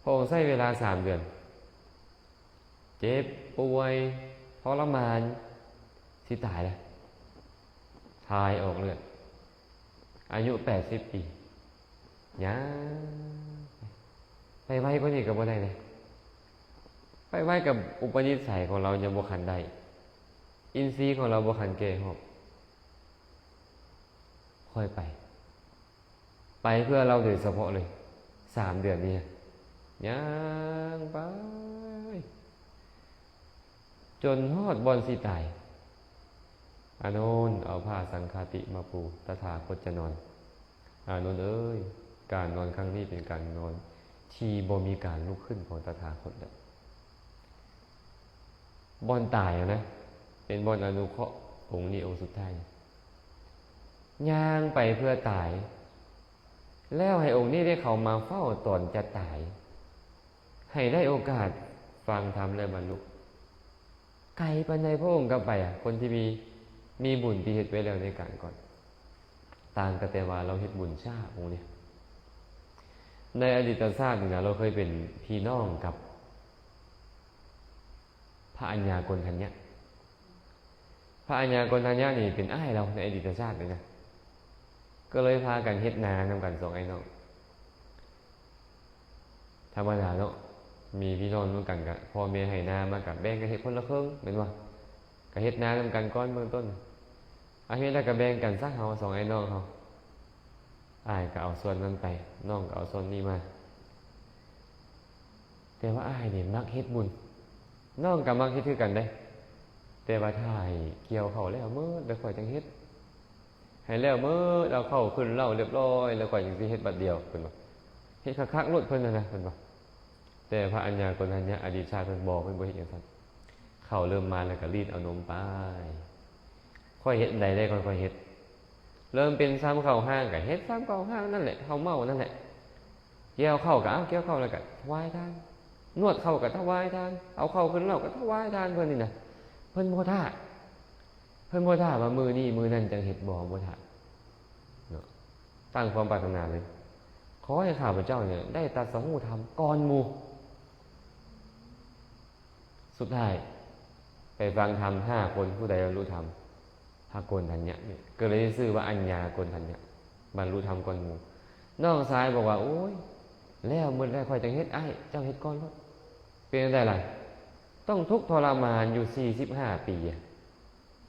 พระองค์ใช้เวลา3 เดือนเจ็บป่วยทรมานสิตายแล้วทายออกเลือดอายุ80 ปีไปไว้ก็นี่ก็บ่ได้เลยไปไว้กับอุปนิสัยของเรายังบ่คันได้อินทรีย์ของเราบ่คันแก่หอบค่อยไปเพื่อเราโดยเฉพาะเลย3 เดือนนี้ย่างไปจนฮอดบอนสิตายอานนท์เอาผ้าสังฆาติมาปูตถาคตจะนอนอานนท์เอ้ยการนอนครั้งนี้เป็นการนอนที่บ่มีการลุกขึ้นของตถาคตแล้วบอนตายนะเป็นบอนอนุเคราะห์ องค์นี้องค์สุดท้ายย่างไปเพื่อตายแล้วให้องค์นี้ได้เข้ามาเฝ้าตอนจะตายให้ได้โอกาสฟังธรรมและบรรลุไกลปานใดพระองค์ก็ไปคนที่มีบุญที่เฮ็ดไว้แล้วในการก่อนต่างกันแต่ว่าเราเฮ็ดบุญช้าองค์นี้ในอดีตชาตินี่นะเราเคยเป็นพี่น้องกับพระอัญญาโกณฑัญญะพระอัญญาโกณฑัญญะนี่เป็นอ้ายเราในอดีตชาติเลยนะก็เลยพากันเฮ็ดนานำกันสองไอ้น้องธรรมดาเนาะมีพี่น้องร่วมกันกับพ่อแม่ให้นามากับแบ่งกันเฮ็ดคนละครึ่งเป็นว่าก็เฮ็ดนานำกันก้อนเบื้องต้นอาเฮ็ดแล้วก็แบ่งกันซะเฮาสองไอ้น้องเฮาอ้ายก็เอาส่วนนั้นไปน้องก็เอาส่วนนี้มาแต่ว่าอ้ายนี่มักเฮ็ดบุญน้องก็มักเฮ็ดคือกันได้แต่ว่าถ้าให้เกี่ยวเข้าแล้วมื้อแล้วค่อยจังเฮ็ดให้แล้วมื้อเราเข้าขึ้นเล่าเรียบร้อยแล้วค่อยจังสิเฮ็ดบัดเดียวเพิ่นว่าเฮ็ดคักๆโลดเพิ่นน่ะนะเพิ่นว่าแต่พระอัญญาโกณฑัญญะอดีตชาติเพิ่นบอกเพิ่นบ่เฮ็ดจังซั่นเข้าเริ่มมาแล้วก็รีดเอานมไปค่อยเฮ็ดใดได้ค่อยๆเฮ็ดเริ่มเป็นซ้ำเข้าห้างก็เฮ็ดซ้ำเข้าห้างนั่นแหละเฮาเมานั่นแหละเกี่ยวเข้าก็เอาเกี่ยวเข้าแล้วก็ถวายทานนวดเข้าก็ถวายทานเอาเข้าขึ้นเล่าก็ถวายทานเพิ่นนี่น่ะเพิ่นบ่ท่าว่ามือนี้มือนั้นจังเฮ็ดบ่ท่าเนาะตั้งความปรารถนาเลยขอให้ข้าพเจ้าเนี่ยได้ตรัสรู้ธรรมก่อนหมู่สุดท้ายไปฟังธรรม5คนผู้ใดบรรลุธรรมพระโกณฑัญญะนี่ก็เลยชื่อว่าอัญญาโกณฑัญญะบรรลุธรรมก่อนหมู่น้องชายบอกว่าโอ้ยแล้วมื้อแรกค่อยจังเฮ็ดอ้ายเจ้าเฮ็ดก่อนเนาะเป็นจังได๋ล่ะต้องทุกข์ทรมานอยู่45ปี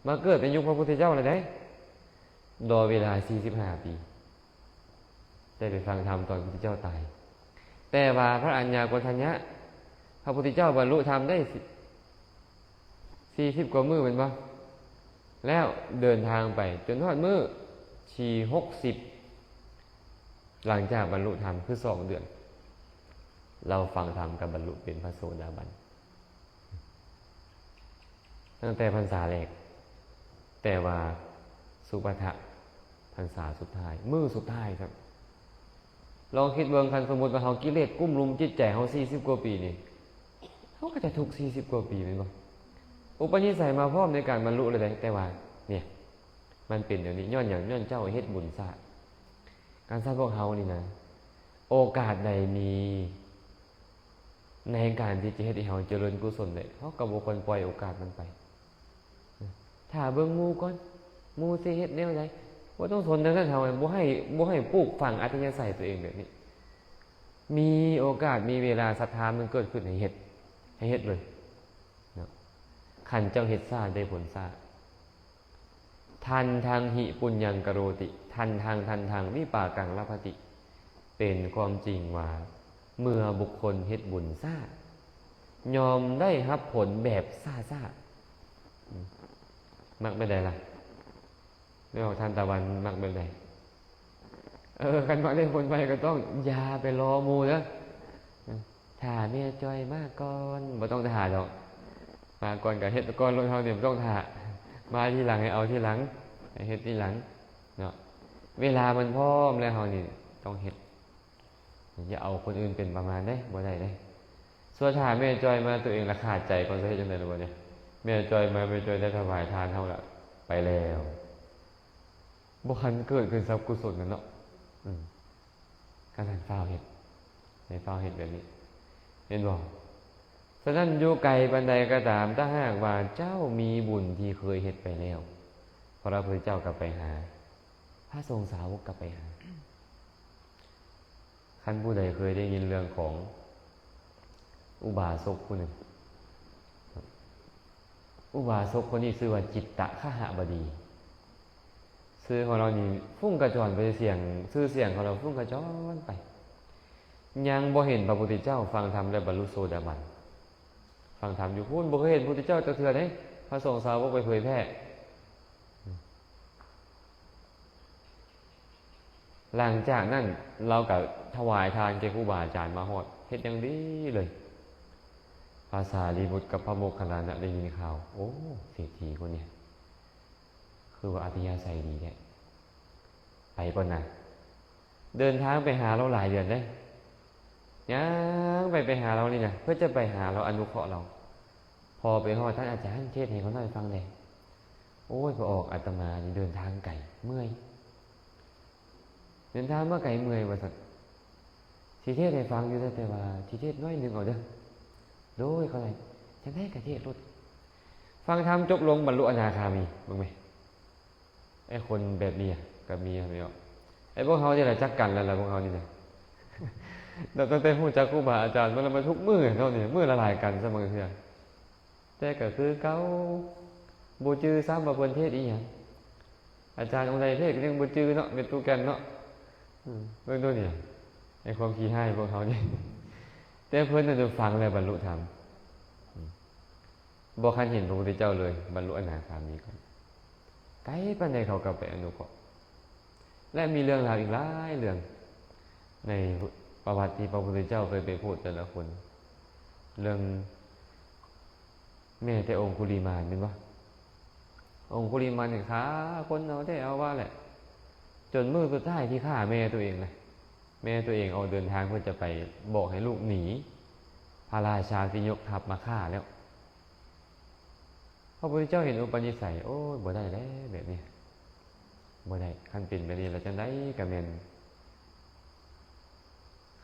มาเกิดเป็นยุคพระพุทธเจ้าเลยได้รอเวลา45ปีได้ไปฟังธรรมตอนพระพุทธเจ้าตายแต่ว่าพระอัญญาโกณฑัญญะพระพุทธเจ้าบรรลุธรรมได้40กว่ามื้อเป็นบ่แล้วเดินทางไปจนฮอดมื้อที่60หลังจากบรรลุธรรมคือ2เดือนเราฟังธรรมกับบรรลุเป็นพระโสดาบันตั้งแต่พรรษาแรกแต่ว่าสุปทะพรรษาสุดท้ายมื้อสุดท้ายครับลองคิดเบิ่งคันสมมุติว่าเฮากิเลสกุ้มรุมจิตใจเฮา40กว่าปีนี่เฮาก็จะทุกข์40กว่าปีแม่นบ่อุปนิสัยมาพร้อมในการบรรลุเลยแต่ว่าเนี่ยมันเป็นอย่างนี้ย้อนอย่างย้อนเจ้าเฮ็ดบุญซะการสร้างพวกเฮานี่นะโอกาสใดมีในการที่จะเฮ็ดให้เฮาเจริญกุศลได้เฮาก็บ่ควรปล่อยโอกาสมันไปถ้าเบิ่งหมู่ก่อนหมู่สิเฮ็ดแนวใดบ่ต้องสนจังซั่นเฮาบ่ให้ปลูกฝังอัธยาศัยตัวเองแบบนี้มีโอกาสมีเวลาศรัทธามันเกิดขึ้นให้เฮ็ดเลยเนาะขันเจ้าเฮ็ดซ่าได้ผลซ่าทันทางหิปุญญังกโรติทันทางวิปากังลภติเป็นความจริงว่าเมื่อบุคคลเฮ็ดบุญซ่ายอมได้รับผลแบบซ่ามักเป็นไดล่ะไม่ออกทานตะวันมักเป็นไดกันมักได้ผลไปก็ต้องอย่าไปรอหมู่เด้อถ้าเมียจอยมาก่อนบ่ต้องถ่าดอกมาก่อนก็เฮ็ดก่อนลงเฮานี่บ่ต้องถ่ามาทีหลังให้เอาทีหลังให้เฮ็ดทีหลังเนาะเวลามันพร้อมแล้วเฮานี่ต้องเฮ็ดอย่าเอาคนอื่นเป็นประมาณได้บ่ได้เด้ส่วนถ้าแม่จอยมาตัวเองละขาดใจก่อนจะเฮ็ดจังได๋ล่ะบ่เนี่ยแม่จอยมาแม่จอยได้ถวายทานเฮาละไปแล้วบ่คันเกิดขึ้นทรัพย์กุศลนั่นเนาะการสั่นฟ้าวเฮ็ดให้ฟ้าวเฮ็ดแบบนี้เห็นบ่ฉะนั้นอยู่ไกลปานใดก็ตามถ้าหากว่าเจ้ามีบุญที่เคยเฮ็ดไปแล้วพระพุทธเจ้าก็ไปหาพระสงฆ์สาวกก็ไปหาคันผู้ใดเคยได้ยินเรื่องของอุบาสกผู้หนึ่งอุบาสกคนนี้ชื่อว่าจิตตคหบดีชื่อของเรานี่ฟุ้งกระจรไปเสียงชื่อเสียงของเราฟุ้งกระจรไปยังบ่เห็นพระพุทธเจ้าฟังธรรมและบรรลุโสดาบันฟังธรรมอยู่พูนบ่เคยเห็นพระพุทธเจ้าจะเทื่อเด้พระสงฆ์สาวกไปเผยแพร่หลังจากนั้นเราก็ถวายทานแก่ครูบาอาจารย์มาฮอดเฮ็ดอย่างดีเลยภาษาลีบุตรกับพระโมคคัลลานะได้ยินข่าวโอ้เศรษฐีคนนี้ คือว่าอัธยาศัยดีแท้ไปก่อนนะเดินทางไปหาเราหลายเดือนได้ยังไปหาเรานี่นะเพื่อจะไปหาเราอนุเคราะห์เราพอไปฮอดท่านอาจารย์เทศให้เขาหน่อยฟังเลยโอ้ยพอออกอาตมานี่เดินทางไกลเมื่อยเดินทางมาไกลเมื่อยว่าสัตว์ทีเทศให้ฟังอยู่แต่ว่าทีเทศน้อยหนึ่งเอาเด้อโดยเขาไหนจะได้กระเทศรถฟังธรรมจบลงบรรลุอนาคามีบ้างไหมไอ้คนแบบนี้กับเมียไม่เอาไอ้พวกเขาจะอะไรจักกันแล้วล่ะพวกเขานี่นะเราต้องเป็นผู้จักครูบาอาจารย์มันละมาทุกมือเท่านี้มือละลายกันเสมอเพื่อนแต่ก็คือเขาบูจือซ้ำมาบนเทศอีกอย่างอาจารย์องค์ใดเทศก็ยังบูจือเนาะเป็นตูกันเนาะเรื่องตัวเนี่ยไอ้ความขี้ให้พวกเขาเนี่ยแต่เพื่อนจะฟังแล้วบรรลุธรรมบอกคันเห็นพระพุทธเจ้าเลยบรรลุอนาคามีก่อนไกลปานใดเขากลับไปอนุเคราะห์และมีเรื่องราวอีกหลายเรื่องในประวัติที่พระพุทธเจ้าเคยไปพูดแต่ละคนเรื่องแม่แต่องคุลิมานเป็นวะองคุลิมานเนี่ยฆ่าคนเอาได้เอาว่าแหละจนมือสุดท้ายที่ฆ่าแม่ตัวเองเลยแม่ตัวเองเอาเดินทางเพื่อจะไปบอกให้ลูกหนีพระราชาที่ยกทัพมาฆ่าแล้วพระพุทธเจ้าเห็นอุปนิสัยโอ้ยบ่ได้แล้วแบบนี้บ่ได้ขั้นเป็นไปนี่เราจะได้กระเมน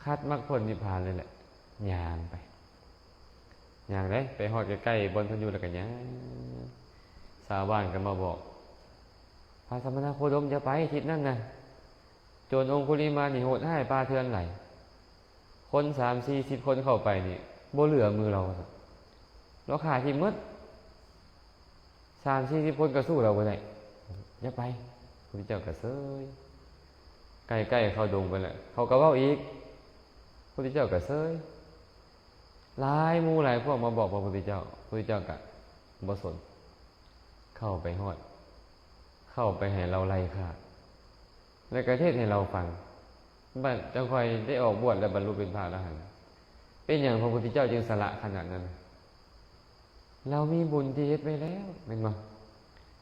คาดมรรคผลนิพพานเลยแหละย่างไปย่างได้ไปฮอดใกล้ๆบนพยูแล้วกันย่างชาวบ้านก็มาบอกพระสมณโคดมจะไปทิศนั่นนะโจรองคุลิมานนี่โหดให้ปลาเทือนไหลคน30-40 คนเข้าไปนี่บ่เหลือมือเราขาดที่มืด30-40 คนก็สู้เราบ่ได้อย่าไปพระเจ้าก็เซยใกล้ๆเข้าดงไปแล้วเขาก็เว้าอีกพระพุทธเจ้าก็เซยหลายหมู่หลายพวกมาบอกพระพุทธเจ้าพระพุทธเจ้าก็บ่สนเข้าไปฮอดเข้าไปให้เราไล่ฆ่าแล้วก็เทศให้เราฟังบัดจังค่อยได้ออกบวชและบรรลุเป็นพระอรหันต์เป็นอย่างพระพุทธเจ้าจึงสละขนาดนั้นเรามีบุญที่เฮ็ดไว้แล้วแม่นบ่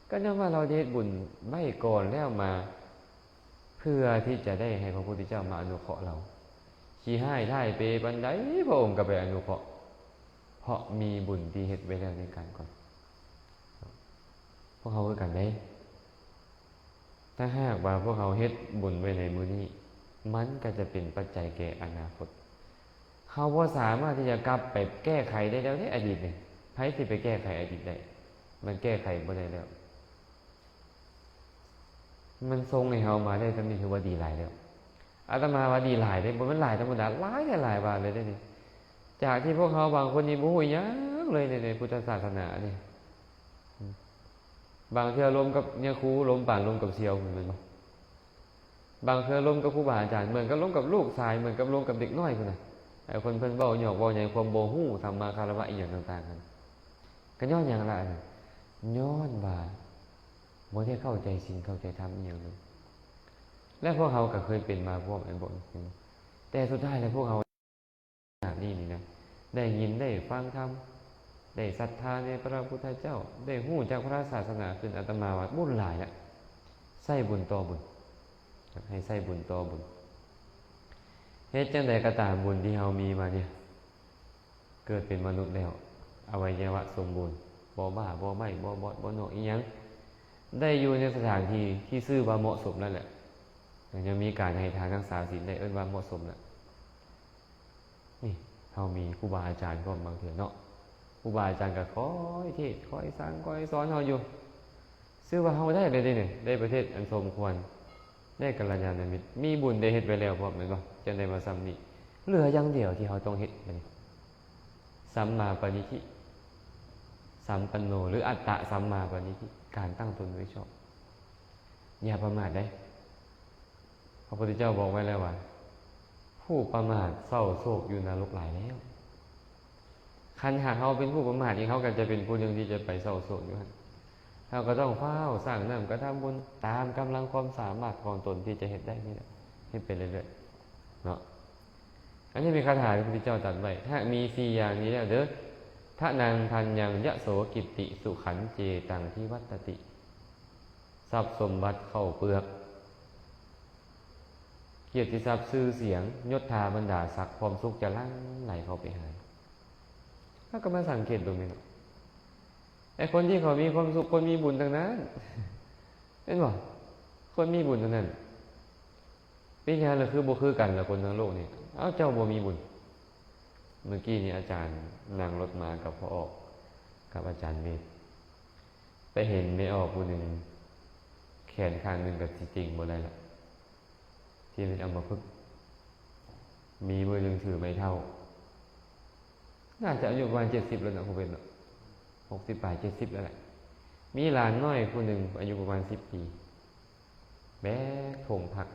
ก็นั่นว่าเราเฮ็ดบุญไว้ก่อนแล้วมาเพื่อที่จะได้ให้พระพุทธเจ้ามาอนุเคราะห์เราขี้ให้ท่ายเปบันไดพระองค์ก็ไปอนุเคราะห์เพราะมีบุญที่เฮ็ดไว้แล้วในการก่อนพวกเขาคือกันได้ถ้าหากว่าพวกเขาเฮ็ดบุญไว้ในมื้อนี้มันก็จะเป็นปัจจัยแก่อนาคตเขาบ่สามารถที่จะกลับไปแก้ไขได้แล้วในอดีตนี่ไผสิไปแก้ไขอดีตได้มันแก้ไขบ่ได้แล้วมันทรงให้เฮามาได้ก็มีถือว่าดีหลายแล้วอาตมาว่าดีหลายได้บ่มันหลายธรรมดาหลายหลายบาทเลยได้นี่จากที่พวกเขาบางคนนี่บ่ฮู้หยังเลยในพุทธศาสนานี่บางเทื่อล้มกับเนี่ยครูล้มป่านล้มกับเซียวเหมือนกันบางเทื่อล้มกับครูบาอาจารย์เหมือนกับล้มกับลูกชายเหมือนกับล้มกับเด็กน้อยพุ่นน่ะไอ้คนเพิ่นเว้าหยอกเว้าใหญ่ความบ่ฮู้สัมมาคารวะอีหยังต่างๆกันก็ย้อนหยังล่ะย้อนว่าบ่ได้เข้าใจสิ่งเข้าใจธรรมอีหยังเลยและพวกเขาก็เคยเป็นมาพวกไอ้บ่แต่สุดท้ายแล้วพวกเขานี่นะได้ยินได้ฟังธรรมได้ศรัทธาในพระพุทธเจ้าได้ฮู้จากพระศาสนาขึ้นอาตมาว่าบุญหลายแล้วใส่บุญต่อบุญให้ใส่บุญต่อบุญเฮ็ดจังไดก็ตามบุญที่เฮามีมาเนี่ยเกิดเป็นมนุษย์แล้วอวัยวะสมบูรณ์บ่บ้าบ่ไหม้บ่บอดบ่หนอกอีหยังได้อยู่ในสถานที่ที่ซื่อว่าเหมาะสมแล้วแหละยังมีการให้ทานรักษาศีลได้เอิ้นว่าเหมาะสมแล้วนี่เฮามีครูบาอาจารย์ก็บางเทื่อเนาะครูบาอาจารย์ก็คอยเทศคอยสั่งคอยสอนเฮาอยู่ซื่อว่าเฮาได้เลยเด้นี่ได้ประเทศอันสมควรได้กัลยาณมิตรมีบุญได้เฮ็ดไว้แล้วพร้อมแม่นบ่จังได๋มาซ้ำนี้เหลืออย่างเดียวที่เฮาต้องเฮ็ดบัดนี้สัมมาปณิธิสัมปันโนหรืออัตตะสัมมาปณิธิการตั้งตนไว้ชอบอย่าประมาทได้พระพุทธเจ้าบอกไว้แล้วว่าผู้ประมาทเศร้าโศกอยู่นรกหลายแล้วคันหากเขาเป็นผู้ประมาทนี่เขาก็จะเป็นผู้หนึ่งที่จะไปเศร้าโศกอยู่ฮะเราก็ต้องเฝ้าสร้างน้ำกระทำบุญตามกำลังความสามารถของตนที่จะเห็นได้นี่แหละให้เป็นเรื่อยๆเนาะอันนี้เป็นคาถาที่พระพุทธเจ้าตรัสไว้ถ้ามี4อย่างนี้แล้วเด้อทะนังทันยังยะโสกิตติสุขันเจตังที่วัตติ ทรัพย์สมบัติเข้าเปลือกเกียรติทรัพย์ชื่อเสียงยศถาบรรดาศักดิ์ความสุขจะลั่งไหลเข้าไปหาถ้าก็มาสังเกตตรงนี้ไอ้คนที่เขามีความสุขคนมีบุญทั้งนั้นเห็นบ่คนมีบุญทั้งนั้นเป็นไงล่ะคือบ่คือกันล่ะคนทั้งโลกนี่เอ้าเจ้าบ่มีบุญเมื่อกี้นี่อาจารย์นั่งรถมากับพ่อออกกับอาจารย์เมธไปเห็นไม่ออกผู้หนึ่งแขนข้างหนึ่งกับจริงๆบ่ได้ละที่มันเอามาพึกมีมือหนึ่งถือไม้เท่าน่าจะอายุประมาณ70แล้วนะครูเป็น60 ปลาย70แล้วแหละมีหลานน้อยผู้หนึ่งอายุประมาณ10 ปีแบกถงผัก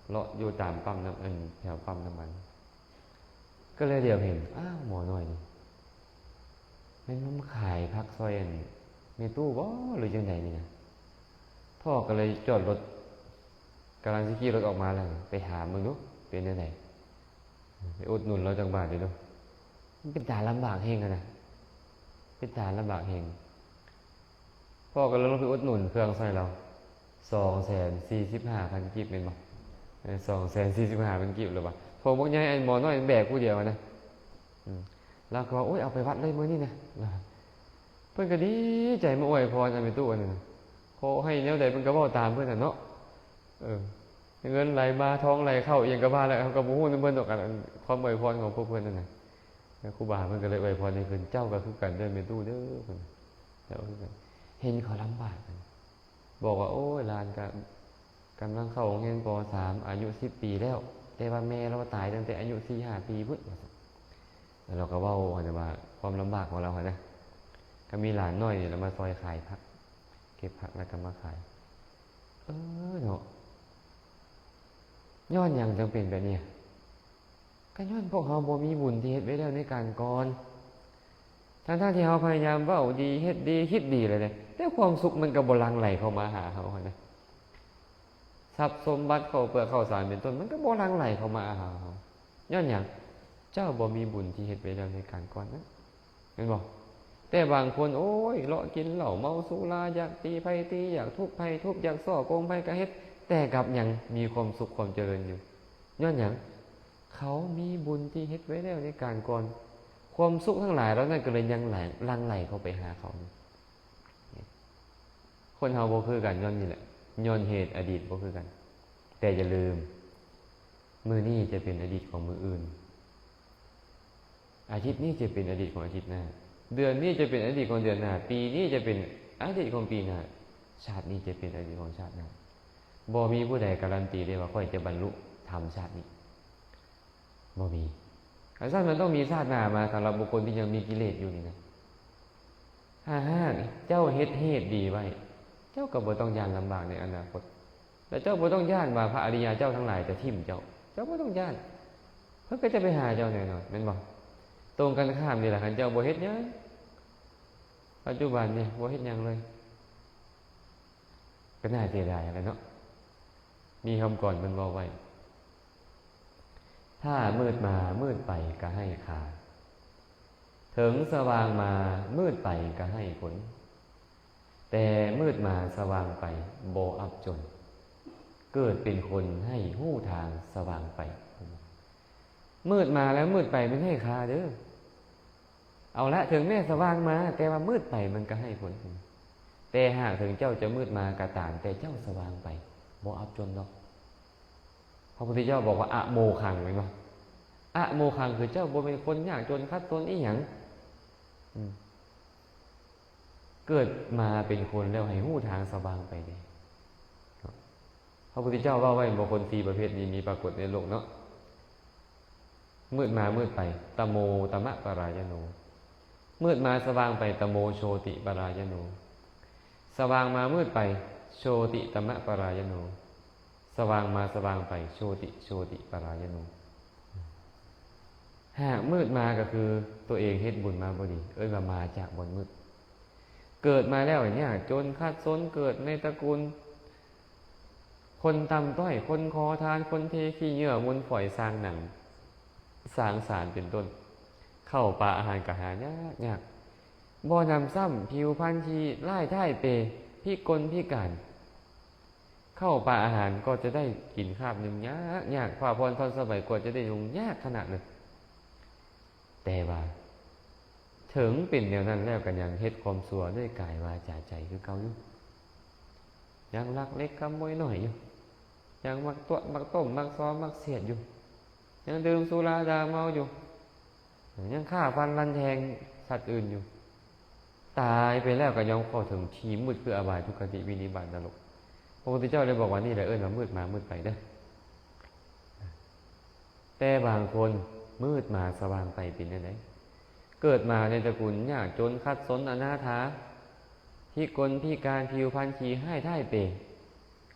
เลาะอยู่ตามปั๊มน้ำแถวปั๊มน้ำมันก็เลยเดี๋ยวเห็นอ้าวหมอน้อยนี่มันขายผักซอยในตู้บ่หรือจังไดนี่นะพ่อก็เลยจอดรถกำลังขี่รถออกมาแล้วไปหามึงดูเป็นยังไงไปอุดหนุนเราจังบาทดูมันเป็นตาลำบากเฮงนะเป็นตาลำบากเฮงพ่อก็เลยลงไปอุดหนุนเครื่องใส่เรา245,000 กีบเป็นบ่245,000 กีบหรือเปล่าพอบอกยายไอ้หมอน้อยแบกผู้เดียวนะแล้วก็โอ้ยเอาไปวัดเลยมื้อนี้นะเพิ่นก็ดีใจมาอวยพรอันเป็นตู้อันนึงขอให้แนวใดเพิ่นก็เว้าตามเพิ่นน่ะเนาะเงินไหลมาทองไหลเข้าเอียงกับบ้านแล้วเขาก็บ่ฮู้นำเพิ่นดอกกันความอวยพรของพวกเพิ่นนั่นน่ะครูบาเพิ่นก็เลยอวยพรให้เพิ่นเจ้าก็คือกันเด้อแม่ตู้เด้อเพิ่นแล้วเห็นเขาลำบากกันบอกว่าโอ้ยหลานก็กำลังเข้าโรงเรียนป.3 อายุ10 ปีแล้วแต่ว่าแม่เราตายตั้งแต่อายุ 4-5 ปีพุ่นแล้วเราก็เว้าว่าความลำบากของเรานะก็มีหลานน้อยนี่เรามาซอยขายผักเก็บผักแล้วก็มาขายเนาะย้อนหยังจังเป็นแบบนี้ก็ย้อนพวกเฮาบ่มีบุญที่เฮ็ดไว้แล้วในการก่อนทั้งที่เฮาพยายามเว้าดีเฮ็ดดีคิดดีเลยแต่ความสุขมันก็บ่หลั่งไหลเข้ามาหาเฮานะทรัพย์สมบัติเข้าเปลือกข้าวสารเป็นต้นมันก็บ่หลั่งไหลเข้ามาหาเฮาย้อนหยังเจ้าบ่มีบุญที่เฮ็ดไว้แล้วในการก่อนนะเห็นบ่แต่บางคนโอ้ยเลาะกินเหล้าเมาสุราอยากตีไผตีอยากทุบไผทุบอยากซ่อโกงไผก็เฮ็ดแต่กลับยังมีความสุขความเจริญอยู่ย้อนหยังเขามีบุญที่เฮ็ดไว้แล้วในการก่อนความสุขทั้งหลายแล้วนั่นก็เลยยังลังไหลเข้าไปหาเขาคนเฮาบ่คือกันย้อนนี่แหละย้อนเหตุอดีตบ่คือกันแต่อย่าลืมมื้อนี้จะเป็นอดีตของมื้ออื่นอาทิตย์นี้จะเป็นอดีตของอาทิตย์หน้าเดือนนี้จะเป็นอดีตของเดือนหน้าปีนี้จะเป็นอดีตของปีหน้าชาตินี้จะเป็นอดีตของชาติหน้าบ่มีผู้ใดการันตีได้ว่าค่อยจะบรรลุธรรมชาตินี้บ่มีอาจารย์มันต้องมีชาติหน้ามาสำหรับบุคคลที่ยังมีกิเลสอยู่นี่นะเจ้าเฮ็ดเหตุดีไว้เจ้าก็บ่ต้องย่านลำบากในอนาคตและเจ้าบ่ต้องย่านว่าพระอริยเจ้าทั้งหลายจะทิ่มเจ้าบ่ต้องย่านเพิ่นก็จะไปหาเจ้าแน่นอนแม่นบ่ตรงกันข้ามนี่แหละคันเจ้าบ่เฮ็ดหยังปัจจุบันนี่บ่เฮ็ดหยังเลยก็น่าเสียดายแหละเนาะมีคำก่อนมันว่าไว้ถ้ามืดมามืดไปก็ให้ขาถึงสว่างมามืดไปก็ให้ผลแต่มืดมาสว่างไปบ่อับจนเกิดเป็นคนให้หู้ทางสว่างไปมืดมาแล้วมืดไปมันให้ค่าเด้อเอาละถึงแม้สว่างมาแต่ว่ามืดไปมันก็ให้ผลแต่หากถึงเจ้าจะมืดมากระตานแต่เจ้าสว่างไปบ่อับจนดอกพระพุทธเจ้าบอกว่าอะโมคังเห็นบ่อะโมคังคือเจ้าบ่เป็นคนยากจนคัดจนอีหยังเกิดมาเป็นคนแล้วให้หู้ทางสว่างไปนี่พระพุทธเจ้าว่าไว้บุคคล4ประเภทนี้มีปรากฏในโลกเนาะมืดมามืดไปตโมตมะปรายโนมืดมาสว่างไปตโมโชติปรายโนสว่างมามืดไปโชติตมะปรายโนสว่างมาสว่างไปโชติปรายโนหากมืดมาก็คือตัวเองเฮ็ดบุญมาบ่ดีว่ามาจากบ่อนมืดเกิดมาแล้วเนี่ยจนคัดซนเกิดในตระกูลคนต่ำต้อยคนขอทานคนเทขี้เหงื่อมูลฝอยสร้างหนังสร้างสารเป็นต้นเข้าปลาอาหารกะหายากบ่นำซ้ำผิวพรรณที่ไล่ท่ายเปพิกลพิการ เข้าป่าอาหารก็จะได้กินข้าวหนึ่งยากฝ่าพรทอนสบายกว่าจะได้ลงยากขนาดเลยแต่ว่าถึงเป็นเดียวนั้นแล้วกันยังเฮ็ดความชั่วด้วยกายวาจาใจคือเก่าอยู่ยังลักเล็กขโมยน้อยอยู่ยังมักตัวมักต้มมักซ้อมมักเสียดอยู่ยังดื่มสุราดาเมาอยู่ยังฆ่าฟันรันแทงสัตว์อื่นอยู่ตายไปแล้วก็ยังเข้าถึงทีมืดคืออบายทุกขติวินิบาตนรกพระพุทธเจ้าเลยบอกว่านี่แหละว่ามืดมามืดไปเด้อแต่บางคนมืดมาสว่างไปเป็นยังไงเกิดมาในตระกูลยากจนคัดสนอนาถาพิกลพิการผิวพรรณขี้ให้ท่ายเป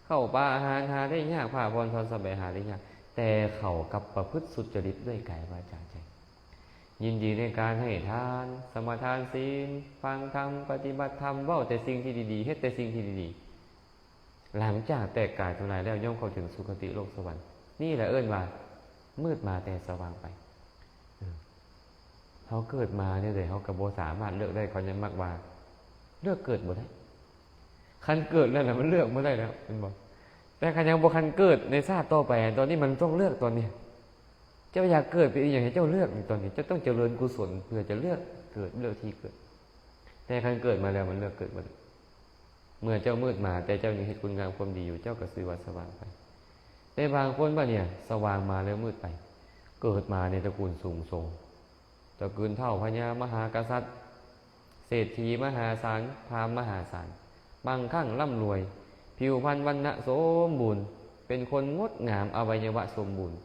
เข้าป่าอาหารหาได้ยากผ่าพรทอนสบายหาได้ยากแต่เขากับประพฤติสุจริตด้วยกายวาจาใจยินดีในการให้ทานสมาทานศีลฟังธรรมปฏิบัติธรรมเว้าแต่สิ่งที่ดีๆเฮ็ดแต่สิ่งที่ดีๆหลังจากแตกกายทำลายแล้วย่อมเข้าถึงสุคติโลกสวรรค์นี่แหละว่ามืดมาแต่สว่างไปเขาเกิดมาเนี่ยเลยเขากระโบสามารถเลือกได้เขายังมากว่าเลือกเกิดบ่ได้คันเกิดแล้วนะมันเลือกไม่ได้แล้วเป็นบอกแต่คันยังบ่คันเกิดในชาติต่อไปตอนนี้มันต้องเลือกตอนนี้เจ้าอยากเกิดเป็นอย่างนี้เจ้าเลือกในตอนนี้เจ้าต้องเจริญกุศลเพื่อจะเลือกเกิดเลือกที่เกิดแต่คันเกิดมาแล้วมันเลือกเกิดมาเมื่อเจ้ามืดมาแต่เจ้ายังเห็นคุณงามความดีอยู่เจ้าก็ซื้อว่าสว่างไปแต่บางคนว่าเนี่ยสว่างมาแล้วมืดไปเกิดมาในตระกูลสูงส่งตระกูลเท่าพญามหากษัตริย์เศรษฐีมหาศาลพราหมณ์มหาศาลบางข้างร่ำรวยผิวพรรณวรรณะสมบูรณ์เป็นคนงดงามอวัยวะสมบูรณ์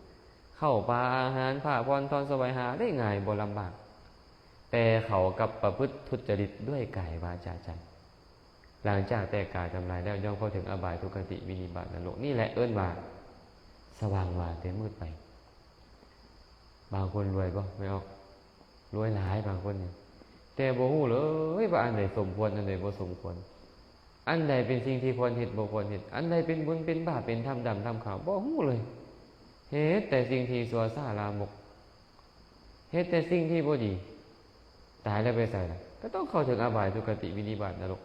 เข้าป่าอาหารผ้าพรทอนสบายหาได้ง่ายบ่ลำบากแต่เขากับประพฤติทุจริตด้วยกายวาจาใจหลังจากแต่กายทำลายแล้วย่อมเข้าถึงอบายทุกขติวินิบาตนรกนี่แหละว่าสว่างว่าแต่มืดไปบางคนรวยบ่ไม่ออกรวยหลายบางคนเนี่ยแต่บ่ฮู้เลยว่าอันใดสมควรอันใดบ่สมควรอันใดเป็นสิ่งที่ควรเฮ็ดบ่ควรเฮ็ดอันใดเป็นบุญเป็นบาปเป็นธรรมดำธรรมขาวบ่ฮู้เลยเฮ็ดแต่สิ่งที่ชั่วซ่าลามกเฮ็ดแต่สิ่งที่บ่ดีตายแล้วไปใส่ล่ะก็ต้องเข้าถึงอบายทุกขติวินิบาตนรก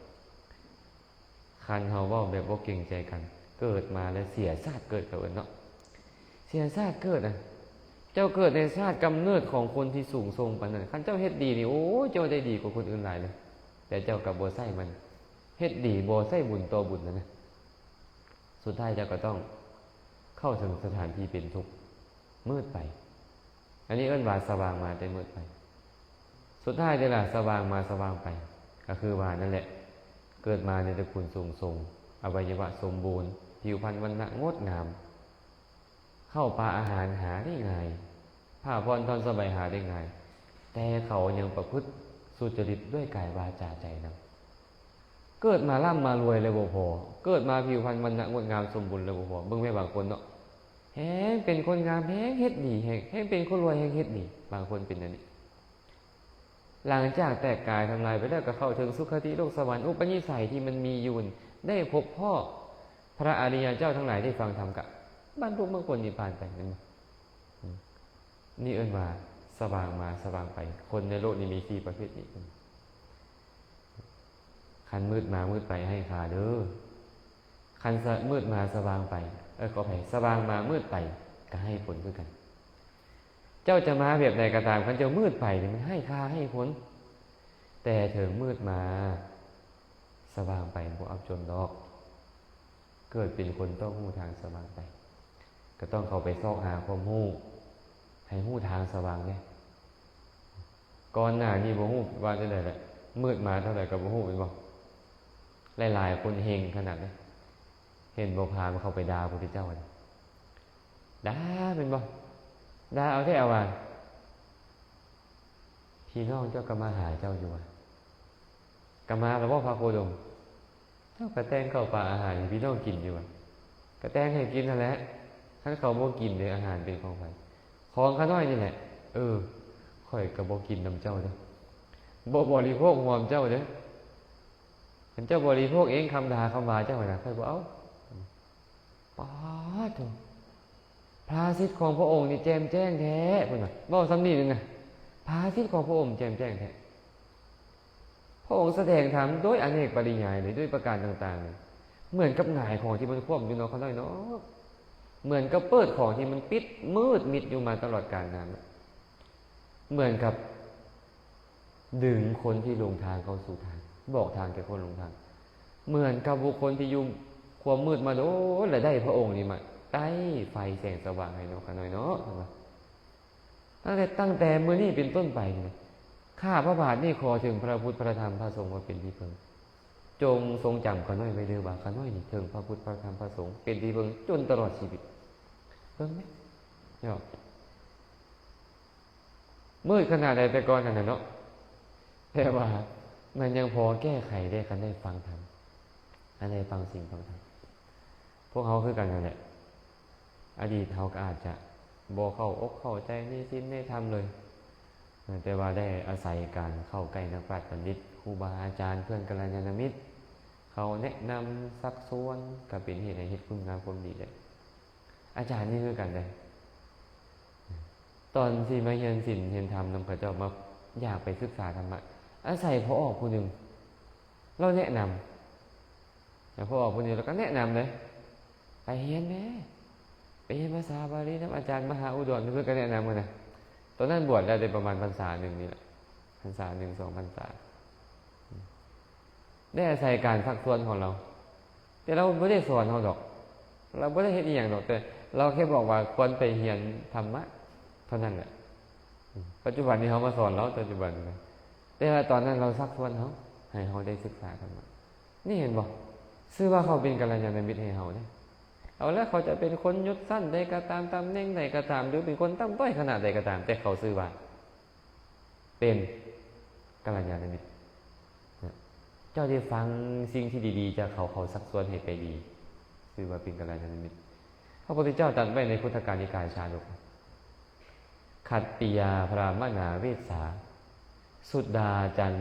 คันเฮาเว้าแบบบ่เกรงใจกันเกิดมาแล้วเสียชาติเกิดกับเนาะเสียชาติเกิดเจ้าเกิดในชาติกำเนิดของคนที่สูงส่งปานนั้นคันเจ้าเฮ็ดดีนี่โอ้เจ้าได้ดีกว่าคนอื่นหลายเลยแต่เจ้ากับบ่ใส่มันเฮ็ดดีบ่ใส่บุญต่อบุญนะสุดท้ายเจ้าก็ต้องเข้าถึงสถานที่เป็นทุกข์มืดไปอันนี้ว่าสว่างมาแต่มืดไปสุดท้ายนี่ล่ะสว่างมาสว่างไปก็คือว่านั่นแหละเกิดมาในตระกูลสูงส่งอวัยวะสมบูรณ์ผิวพรรณวรรณะงดงามเข้าป่าอาหารหาได้ง่ายผ้าพรทอนสบายหาได้ง่ายแต่เขายังประพฤติสุจริตด้วยกายวาจาใจนะเกิดมาร่ำมารวยเลยบ่พอเกิดมาผิวพรรณวรรณะงดงามสมบูรณ์เลยบ่พอเบิ่งแม่บางคนเนาะแฮงเป็นคนงามแฮงเฮ็ดดีแฮงเป็นคนรวยแฮงเฮ็ดดีบางคนเป็นอย่างนี้หลังจากแตกกายทำลายไปแล้วก็เข้าถึงสุคติโลกสวรรค์อุปนิสัยที่มันมีอยู่ได้พบพ่อพระอริยเจ้าทั้งหลายได้ฟังธรรมกับบรรลุมรรคผลนิพพานไปนี่ว่าสว่างมาสว่างไปคนในโลกนี้มี4ประเภทนี้คันมืดมามืดไปให้ค่าเด้อคันมืดมาสว่างไปขออภัยสว่างมามืดไปก็ให้ผลคือกันเจ้าจะมาแบบใดก็ตามคันเจ้ามืดไปมันให้ค่าให้ผลแต่ถึงมืดมาสว่างไปบ่อับจนดอกเกิดเป็นคนต้องหู้ทางสว่างไปก็ต้องเข้าไปซอกหาความหู้ให้หู้ทางสว่างเนี่ยก่อนหน้านี้บ่ฮู้ว่าจะได้แหละมืดมาเท่าไหร่ก็บ่ฮู้เป็นบ่หลายๆคนเฮงขนาดนี้เห็นบ่พามาเข้าไปด่าพระพุทธเจ้าด่าเป็นบ่ด่าเอาแท้เอาว่าพี่น้องเจ้าก็มาหาเจ้าอยู่ก็มาแล้วบ่พระโคดมเจ้าก็แต่งเข้าป่าอาหารให้พี่น้องกินอยู่ก็แต่งให้กินนั่นแหละท่านเขาบ่กินเลยอาหารเป็นของไผของข้าน้อยนี่แหละข่อยก็บ่กินนำเจ้าเด้อบ่บริโภคหอมเจ้าเด้อคันเจ้าบริโภคเองคำด่าคำว่าเจ้าน่ะค่อยบ่เอาป๊าดโธ่ภาสิทธิ์ของพระองค์นี่แจ่มแจ้งแท้เพิ่นว่าเว้าซ้ำนี้นึงน่ะภาสิทธิ์ของพระองค์แจ่มแจ้งแท้พระองค์แสดงธรรมโดยอเนกปริยายเลยด้วยประการต่างๆ เหมือนกับหงายของที่มันควบอยู่เนาะเขาน้อยเนาะเหมือนกับเปิดของที่มันปิดมืดมิดอยู่มาตลอดกาลนานเหมือนกับดึงคนที่ลงทางเข้าสู่ทางบอกทางแก่คนลงทางเหมือนกับบุคคลที่อยู่ความมืดมาโอ้และได้พระองค์นี่มาใต้ไฟแสงสว่างให้เนาะเขาน้อยเนาะตั้งแต่มื้อนี้เป็นต้นไปเนี่ยข้าพระบาทนี่ขอถึงพระพุทธพระธรรมพระสงฆ์มาเป็นที่พึ่งจงทรงจำข้าน้อยไว้เด้อว่าข้าน้อยนี่ถึงพระพุทธพระธรรมพระสงฆ์เป็นที่พึ่งจนตลอดชีวิตเพิ่งไหมเนาะมืดขนาดใดแต่ก่อนนั่นน่ะเนาะแต่ว่ามันยังพอแก้ไขได้คันได้ฟังธรรมอันได้ฟังสิ่งฟังธรรมพวกเขาคือกันนั่นแหละอดีตเขาก็อาจจะบ่เข้าอกเข้าใจในศีลในธรรมเลยแต่ว่าได้อาศัยการเข้าใกล้นักปราชญ์บัณฑิตครูบาอาจารย์เพื่อนกัลยาณมิตรเขาแนะนำซักซ้วนก็เป็นเหตุให้เฮ็ดคุณงามความดีได้อาจารย์นี่คือกันได้ตอนที่มาเรียนศีลเรียนธรรมนำพระเจ้ามาอยากไปศึกษาธรรมะอาศัยพอออกผู้หนึ่งเราแนะนำแต่พอออกผู้หนึ่งเราก็แนะนำเลยไปเรียนแม่ไปเรียนภาษาบาลีน้ำอาจารย์มหาอุดรเพื่อนก็แนะนำกันนะตอนนั้นบวชได้ประมาณพรรษาหนึ่งนี่แหละพรรษาหนึ่ง2 พรรษาได้อาศัยการซักซ้วนของเราแต่เราไม่ได้สอนเขาดอกเราไม่ได้เห็นอีกอย่างดอกแต่เราแค่บอกว่าควรไปเรียนธรรมะเท่านั้นแหละปัจจุบันนี้เขามาสอนเราปัจจุบันนะแต่ว่าตอนนั้นเราซักซ้วนเขาให้เขาได้ศึกษาธรรมะนี่เห็นบอกซื่อว่าเขาเป็นกัลยาณมิตรให้เขาเนี่ยเอาแล้วเขาจะเป็นคนยศสั้นใดก็ตามตำแหน่งใดก็ตามหรือเป็นคนต่ำต้อยขนาดใดก็ตามแต่เขาซื่อว่าเป็นกัลยาณมิตรเจ้าได้ฟังสิ่งที่ดีๆจากเขาสักส่วนให้ไปดีซื่อว่าเป็นกัลยาณมิตรพระพุทธเจ้าตรัสไว้ในพุทธกาลนิกายชาดกขัตติยาพรามนาเวสสาสุดดาจัน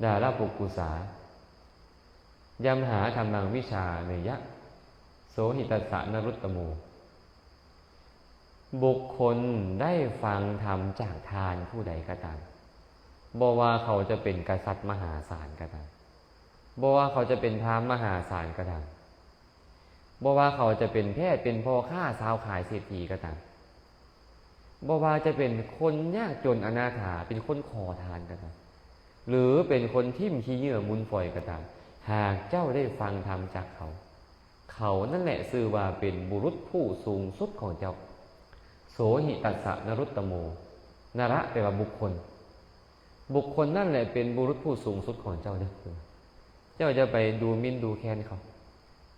ดาราปุกุสายมหาธรรมังวิชาเนยะโสหิตัสสะนรุตตโมบุคคลได้ฟังธรรมจากทานผู้ใดก็ตามบ่ว่าเขาจะเป็นกษัตริย์มหาศาลก็ตามบ่ว่าเขาจะเป็นพราหมณ์มหาศาลก็ตามบ่ว่าเขาจะเป็นแพทย์เป็นพ่อค้าสาวขายเศรษฐีก็ตามบ่ว่าจะเป็นคนยากจนอนาถาเป็นคนขอทานก็ตามหรือเป็นคนทิ่มขี้เหยื่อมุนฝอยก็ตามหากเจ้าได้ฟังธรรมจากเขานั่นแหละชื่อว่าเป็นบุรุษผู้สูงสุดของเจ้าโสหิตัสสะนรุตตโมนระแปลว่าบุคคลนั่นแหละเป็นบุรุษผู้สูงสุดของเจ้าเด้อเจ้าจะไปดูหมิ่นดูแคลนเขา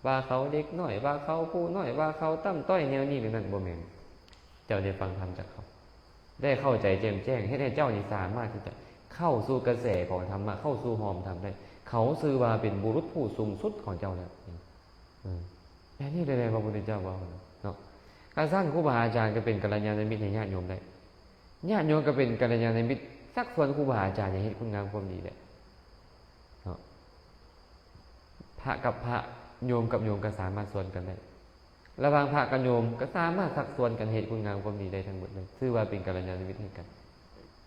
ว่าเขาเด็กน้อยว่าเขาผู้น้อยว่าเขาต่ำต้อยแนวนี้หรือนั่นบ่แม่นเจ้าได้ฟังธรรมจากเขาได้เข้าใจแจ่มแจ้งให้ได้เจ้านี่สามารถที่จะเข้าสู่กระแสของธรรมะเข้าสู่หอมธรรมได้เขาชื่อว่าเป็นบุรุษผู้สูงสุดของเจ้าแล้วแค่นี้เลยพระพุทธเจ้าว่าเนาะการสร้างครูบาอาจารย์ก็เป็นกัลยาณมิตรให้ญาติโยมได้ญาติโยมก็เป็นกัลยาณมิตรสักส่วนครูบาอาจารย์อย่างเห็นคุณงามความดีแหละเนาะพระกับพระโยมกับโยมก็สามารถส่วนกันได้ระหว่างพระกับโยมก็สามารถสักส่วนกันเหตุคุณงามความดีได้ทั้งหมดเลยชื่อว่าเป็นกัลยาณมิตรให้กัน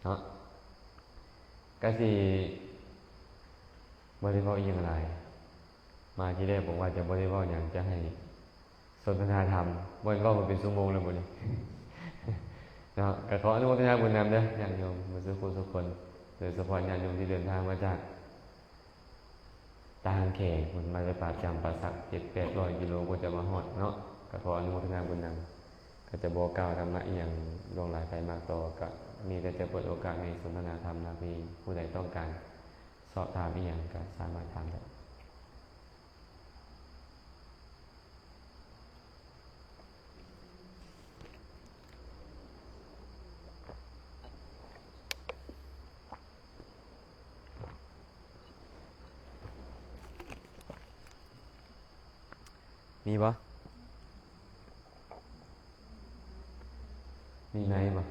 เนาะก็สิบริวารอย่างไรมาที่แรกบอกว่าจะบริวารอย่างจะให้สนทนาธรรมบริวารมาเป็นชั่วโมงเลยหมดเลยเนาะก็ขออนุโมทนาบุญนำเด้อญาติโยมมาสุขทุกคนโดยเฉพาะญาติโยมที่เดินทางมาจากต่างแขกมันมาจากป่าจำป่าสัก700-800 กิโลก็จะมาฮอดเนาะก็ขออนุโมทนาบุญนำก็จะบอกกล่าวธรรมะอย่างล่วงหลายไปมากต่อก็มีแต่จะเปิดโอกาสให้สนทนาธรรมนะมีผู้ใดต้องการสอบถามอีกอย่างก็สามารถถามได้มีปะมีไหนปะ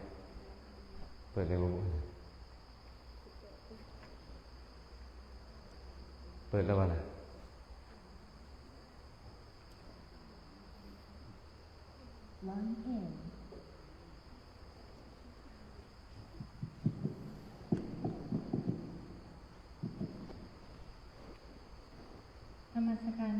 เปิดเลยบุเปิดแล้ววะนะนมัสการ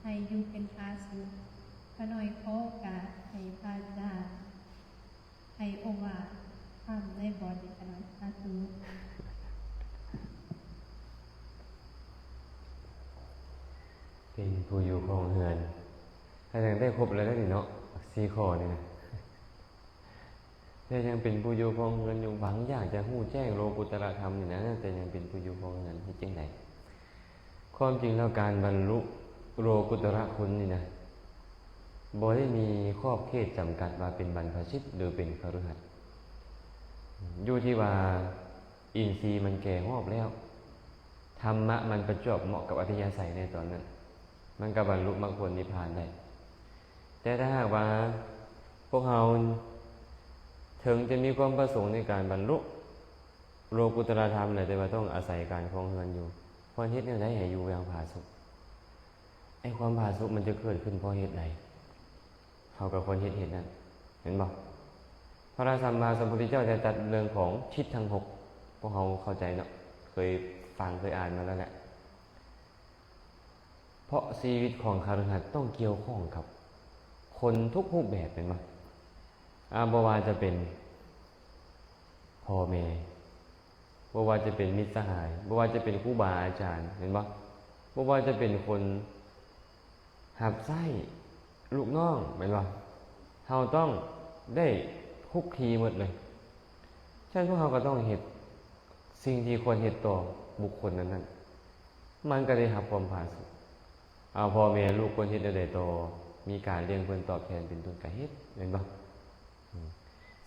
ให้อยู่เป็นพาสุพระน้อยขอกาให้พระเจ้าให้โอวาทำในบอดีพระน้อยพาสุเป็นผู้อยู่ของเฮือนถ้ายังได้ครบแล้วนี่เนาะ4ข้อนี่นะแต่ยังเป็นผู้อยู่ของเฮือนอยู่หวังอยากจะฮู้แจ้งโลกุตตรธรรมนี่นะแต่ยังเป็นผู้อยู่ของเฮือนที่จริงไดความจริงแล้วการบรรลุโลกุตตรคุณนี่นะบ่ได้มีขอบเขตจำกัดว่าเป็นบรรพชิตหรือเป็นคฤหัสถ์อยู่ที่ว่าอินทรีย์มันแก่งอกแล้วธรรมะมันประจวบเหมาะกับอัธยาศัยในตอนนั้นมันก็บรรลุมรรคผลนิพพานได้แต่ถ้าหากว่าพวกเราถึงจะมีความประสงค์ในการบรรลุโลกุตตรธรรมแต่ว่าต้องอาศัยการครองเรือนอยู่เพราะเฮ็ดแนวใดให้อยู่อย่างผาสุกไอ้ความผาสุกมันจะเกิดขึ้นเพราะเหตุใดเขากับคนเฮ็ดนั้นเห็นบ่พระสัมมาสัมพุทธเจ้าจะจัดเรื่องของชิดทั้ง6พวกเราเข้าใจเนาะเคยฟังเคยอ่านมาแล้วแหละเพราะชีวิตของคฤหัสถ์ต้องเกี่ยวข้องกับคนทุกรูปแบบเป็นบ่บ่ว่าจะเป็นพ่อแม่บ่ว่าจะเป็นมิตรสหายบ่ว่าจะเป็นครูบาอาจารย์เห็นบ่บ่ว่าจะเป็นคนหับไส้ลูกน้องเห็นบ่เฮาต้องได้คุกคีหมดเลยฉะนั้นพวกเราก็ต้องเฮ็ดสิ่งที่ควรเฮ็ดต่อบุคคลนั้นๆมันก็ได้รับความผาสุกพ่อแม่ลูกควรเฮ็ดได้ต่อมีการเลี้ยงเพิ่นตอบแทนเป็นต้นก็เฮ็ดเห็นบ่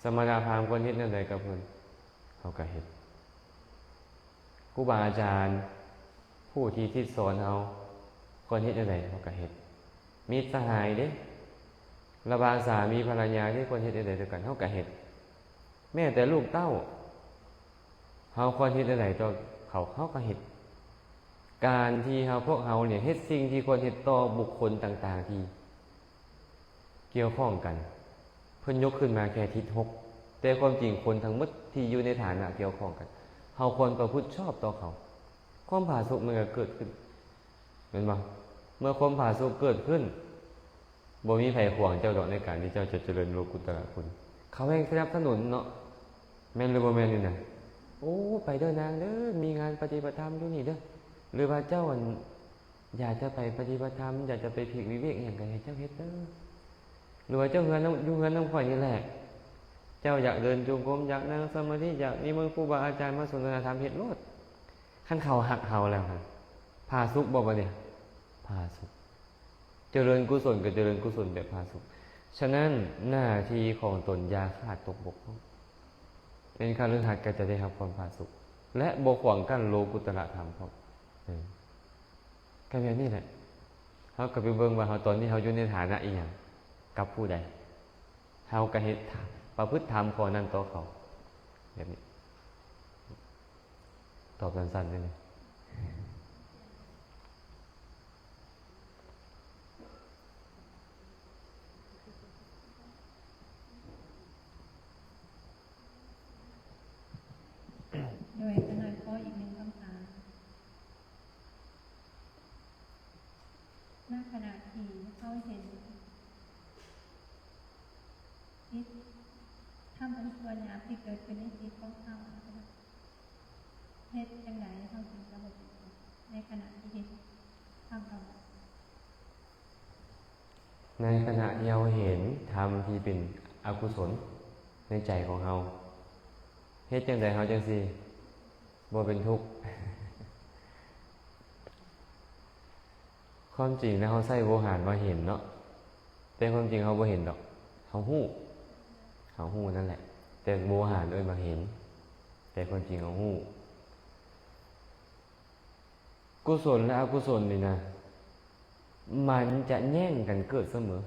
สมณพราหมณ์ควรเฮ็ดแนวใดกับเพิ่นเฮาก็เฮ็ดครูบาอาจารย์ผู้ที่ทิศสอนเฮาควรเฮ็ดแนวใดเฮาก็เฮ็ดมิตรสหายเด้ระบางสามีภรรยาที่ควรเฮ็ดแนวใดด้วยกันเฮาก็เฮ็ดแม้แต่ลูกเต้าเฮาควรเฮ็ดแนวใดต่อเขาก็เฮ็ดการที่พวกเราเนี่ยเฮ็ดสิ่งที่ควรเฮ็ดต่อบุคคลต่างๆที่เกี่ยวข้องกันเพิ่นยกขึ้นมาแค่ทิศ6แต่ความจริงคนทั้งหมดที่อยู่ในฐานะเกี่ยวข้องกันเฮาควรประพฤติชอบต่อเขาความผาสุกมันก็เกิดขึ้นเห็นบ่เมื่อความผาสุกเกิดขึ้นบ่มีไผขวางเจ้าดอกในการที่เจ้าจะเจริญโลกุตตรคุณเขาแห่งสนับสนุนเนาะแม่นหรือบ่แม่นนี่น่ะโอ้ไปเด้อนางเด้อมีงานปฏิบัติธรรมอยู่นี่เด้อหรือว่าเจ้าอยากจะไปปฏิบัติธรรมอยากจะไปภิกวิเวกอย่างไรเจ้าเฮ็ดเด้อหรือว่าเจ้าเฮือนอยู่เฮือนน้ำข่อยนี่แหละเจ้าอยากเดินจงกรมอยากนั่งสมาธิอยากนิมนต์ครูบาอาจารย์มาสนทนาธรรมเฮ็ดโลดคันเขาหักเฮาแล้วครับพาสุขบ่เนี่ยพาสุขเจริญกุศลกับเจริญกุศลแบบพาสุขฉะนั้นหน้าที่ของตนอย่าขาดตกบกพร่องเป็นคฤหัสถ์ก็จะได้รับความพาสุขและบ่ขวางกั้นโลกุตตรธรรมครับก็แบบนี้แหละเฮาก็ไปเบิ่งว่าเฮาตอนนี้เฮาอยู่ในฐานะอีหยังกับผู้ใดเฮาก็เฮ็ดประพฤติธรรมข้อนั้นต่อเขาแบบนี้ตอบสั้นๆได้มั้ยโดยพระน้อยขออีก1คำถามณขณะที่เขาเห็นจิตทำอันควรหยาบที่เกิดขึ้นในจิตของเขาเฮ็ดจังไดเขาถึงจะบ่เป็นในขณะที่เฮ็ดทำเขาในขณะที่เราเห็นธรรมที่เป็นอกุศลในใจของเราเฮ็ดจังไดเฮาจังซี่บ่เป็นทุกข์ความจริงแล้วเฮาใช้โวหารว่าเห็นเนาะแต่ความจริงเฮาบ่เห็นดอกเฮาฮู้นั่นแหละแต่โวหารเอิ้นว่าเห็นแต่ความจริงเฮาฮู้กุศลและอกุศลนี่นะมันจะแย่งกันเกิดเสมอ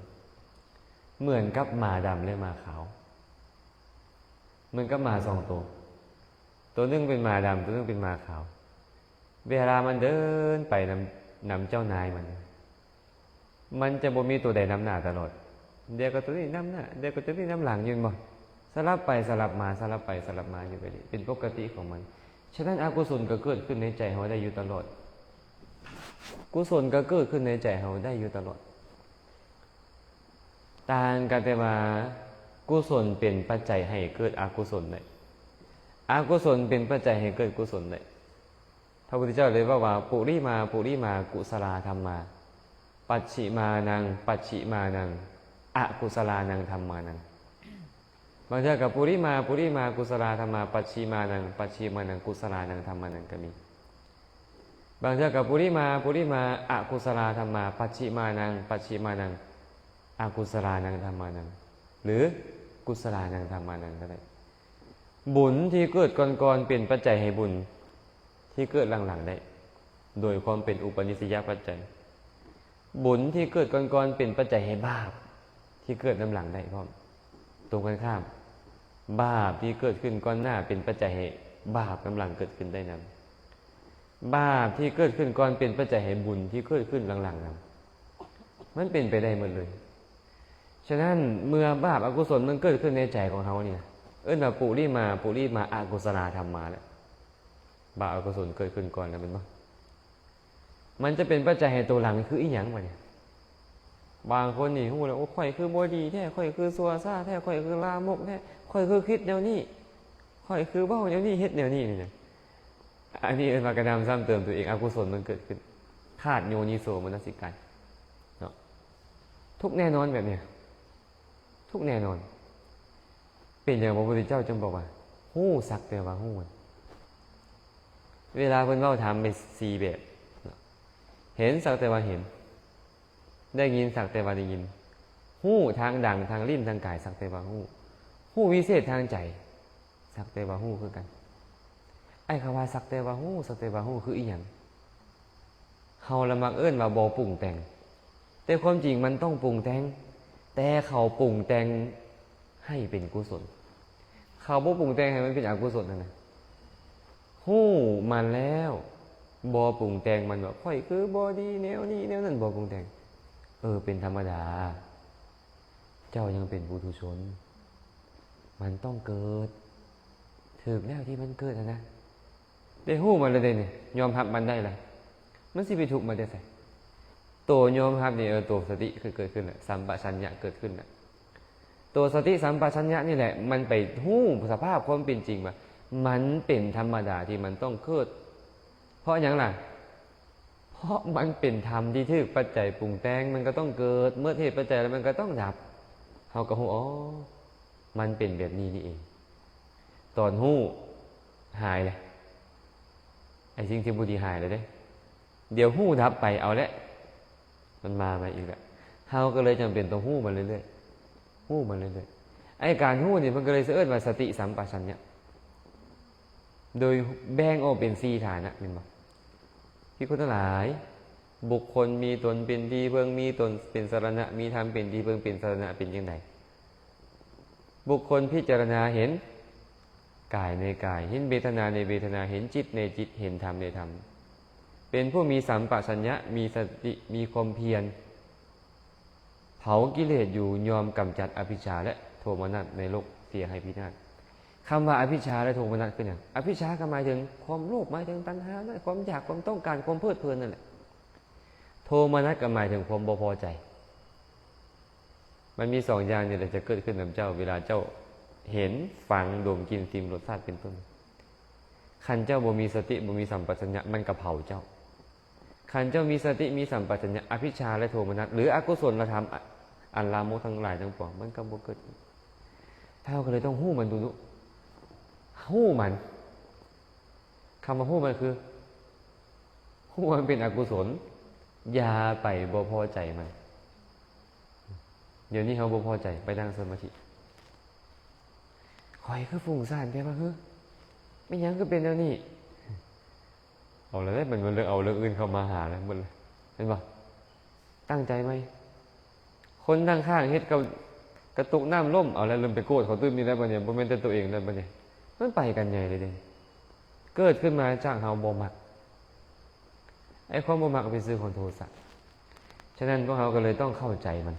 เหมือนกับหมาดำและหมาขาวเหมือนกับหมา2ตัวนึงเป็นหมาดำตัวนึงเป็นหมาขาวเวลามันเดินไปนำเจ้านายมันจะบ่มีตัวใดนำหน้าตลอดเดี๋ยวก็ตัวนี้นำหน้าเดี๋ยวก็ตัวนี้นำหลังยืนบ่สลับไปสลับมาสลับไปสลับมาอยู่ไปดิเป็นปกติของมันฉะนั้นอกุศลก็เกิดขึ้นในใจเราได้อยู่ตลอด กุศลก็เกิดขึ้นในใจเราได้อยู่ตลอดต่างกันแต่ว่ากุศลเป็นปัจจัยให้เกิดอกุศลได้อกุศลเป็นปัจจัยให้เกิดกุศลได้พระพุทธเจ้าเลยว่าปุริมากุศลธรรมาปัจฉิมานังอกุศลานังธรรมานังบางเทื่อกับปุริมากุศลธรรมาปัจฉิมานังกุศลานังธรรมานังก็มีบางเทื่อกับปุริมาอกุศลธรรมาปัจฉิมานังอกุศลานังธรรมานังหรือกุศลานังธรรมานังก็ได้บุญที่เกิดก่อนเป็นปัจจัยให้บุญที่เกิดหลังๆได้โดยความเป็นอุปนิสัยปัจจัยบุญที่เกิดก่อนเป็นปัจจัยให้บาปที่เกิดน้ำหลังได้พร้อมตรงกันข้ามบาปที่เกิดขึ้นก่อนหน้าเป็นปัจจัยให้บาปน้ำหลังเกิดขึ้นได้นั้นบาปที่เกิดขึ้นก่อนเป็นปัจจัยให้บุญที่เกิดขึ้นหลังๆนั้นมันเป็นไปได้หมดเลยฉะนั้นเมื่อบาปอกุศลมันเกิดขึ้นในใจของเขาเนี่ยว่าปุริมาอกุศลธรรมมาแล้วบาปอกุศลเกิดขึ้นก่อนแล้วเป็นบ่มันจะเป็นปัจจัยให้ตัวหลังคืออีหยังวะเนี่ยบางคนนี่ฮู้แล้วโอ้ข่อยคือบ่ดีแท้ข่อยคือซัวซ่าแท้ข่อยคือลามกแท้ข่อยคือคิดแนวนี้ข่อยคือเว้าแนวนี้เฮ็ดแนวนี้นี่อันนี้เป็นมากระทำซ้ำเติมตัวเองอกุศลมันเกิดขึ้นขาดโยนิโสมนสิการเนาะทุกแน่นอนแบบเนี้ยทุกแน่นอนเป็นอย่างพระพุทธเจ้าจึงบอกว่าฮู้สักแต่ว่าฮู้เวลาเพิ่นเว้าถามไป4แบบเห็นสักแต่ว่าเห็นได้ยินสักแต่ว่าได้ยินฮู้ทางดังทางลิ้นทางกายสักแต่ว่าฮู้ฮู้วิเศษทางใจสักแต่ว่าฮู้คือกันไอ้คำว่าสักแต่ว่าฮู้คืออีหยังเฮาละมักเอิ้นว่าบ่ปรุงแต่งแต่ความจริงมันต้องปรุงแต่งแต่เขาปรุงแต่งให้เป็นกุศลเขาบ่ปรุงแต่งให้มันเป็นอกุศลนั่นน่ะฮู้มันแล้วบ่ปรุงแต่งมันว่าข่อยคือบ่ดีแนวนี้แนวนั้นบ่ปรุงแต่งเป็นธรรมดาเจ้ายังเป็นปุถุชนมันต้องเกิดถึกแล้วที่มันเกิดนะได้ฮู้มันเลยเนี่ยยอมรับมันได้เลยมันสิไปถูกมันได้ไสตัวยอมรับนี่ตัวสติคือเกิดขึ้นแหละสัมปชัญญะเกิดขึ้นแหละตัวสติสัมปชัญญะนี่แหละมันไปฮู้สภาพความเป็นจริงว่ามันเป็นธรรมดาที่มันต้องเกิดเพราะอย่างไรเพราะมันเป็นธรรมที่ถึกปัจจัยปรุงแต่งมันก็ต้องเกิดเมื่อเหตุปัจจัยแล้วมันก็ต้องดับเขาก็ฮู้มันเป็นแบบนี้นี่เองตอนฮู้หายเลยไอ้สิ่งที่บุดีหายเลยเดี๋ยวฮู้ดับไปเอาละมันมาอีกแล้วเขาก็เลยจำเป็นต้องฮู้มันเรื่อยๆฮู้มันเรื่อยๆไอ้การฮู้นี่มันก็เลยเอิ้นว่าสติสัมปชัญญะโดยแบ่งออกเป็น4ฐานะแม่นบ่ที่คนทั้งหลายบุคคลมีตนเป็นที่เพิ่งมีตนเป็นสรณะมีธรรมเป็นที่เพิ่งเป็นสรณะเป็นจังไดบุคคลพิจารณาเห็นกายในกายเห็นเวทนาในเวทนาเห็นจิตในจิตเห็นธรรมในธรรมเป็นผู้มีสัมปชัญญะมีสติมีความเพียรเผากิเลสอยู่ยอมกำจัดอภิชฌาและโทมนัสในโลกเสียให้พินาศคำว่าอภิชฌาและโทมนัสคืออย่างอภิชฌาก็หมายถึงความโลภหมายถึงตัณหาความอยากความต้องการความเพลิดเพลินนั่นแหละโทมนัสก็หมายถึงความบ่พอใจมันมี2อย่างนี่แหละจะเกิดขึ้นกับเจ้าเวลาเจ้าเห็นฟังดมกินชิมรสชาติเป็นต้นคันเจ้าบ่มีสติบ่มีสัมปชัญญะมันก็เผาเจ้าคันเจ้ามีสติมีสัมปชัญญะอภิชฌาและโทมนัสหรืออกุศลธรรมอันลามกทั้งหลายทั้งปวงมันก็บ่เกิดเท่าก็เลยต้องฮู้มันดูฮู้มันคำว่าฮู้มันคือฮู้มันเป็นอกุศลอย่าไปบ่พอใจมันเดี๋ยวนี้เขาบ่พอใจไปนั่งสมาธิข่อยคือฟุ้งซ่านแท้ว่าไม่ยังก็เป็นแล้วนี่เอาแล้วมันเรื่องเอาเรื่องอื่นเข้ามาหาแล้วหมดเลยเห็นป่ะตั้งใจไหมคนนั่งข้างเฮ็ดกับกระตุกน้ำล่มเอาแล้วลืมไปโกรธเขาตื้มนี่แล้วบัดนี้บ่แม่นแต่ตัวเองแล้วบัดนี้มันไปกันใหญ่เลยเด้เกิดขึ้นมาจากเฮาบ่มักไอ้ความบ่มักก็เป็นสื่อของโทสะฉะนั้นพวกเฮาก็เลยต้องเข้าใจมัน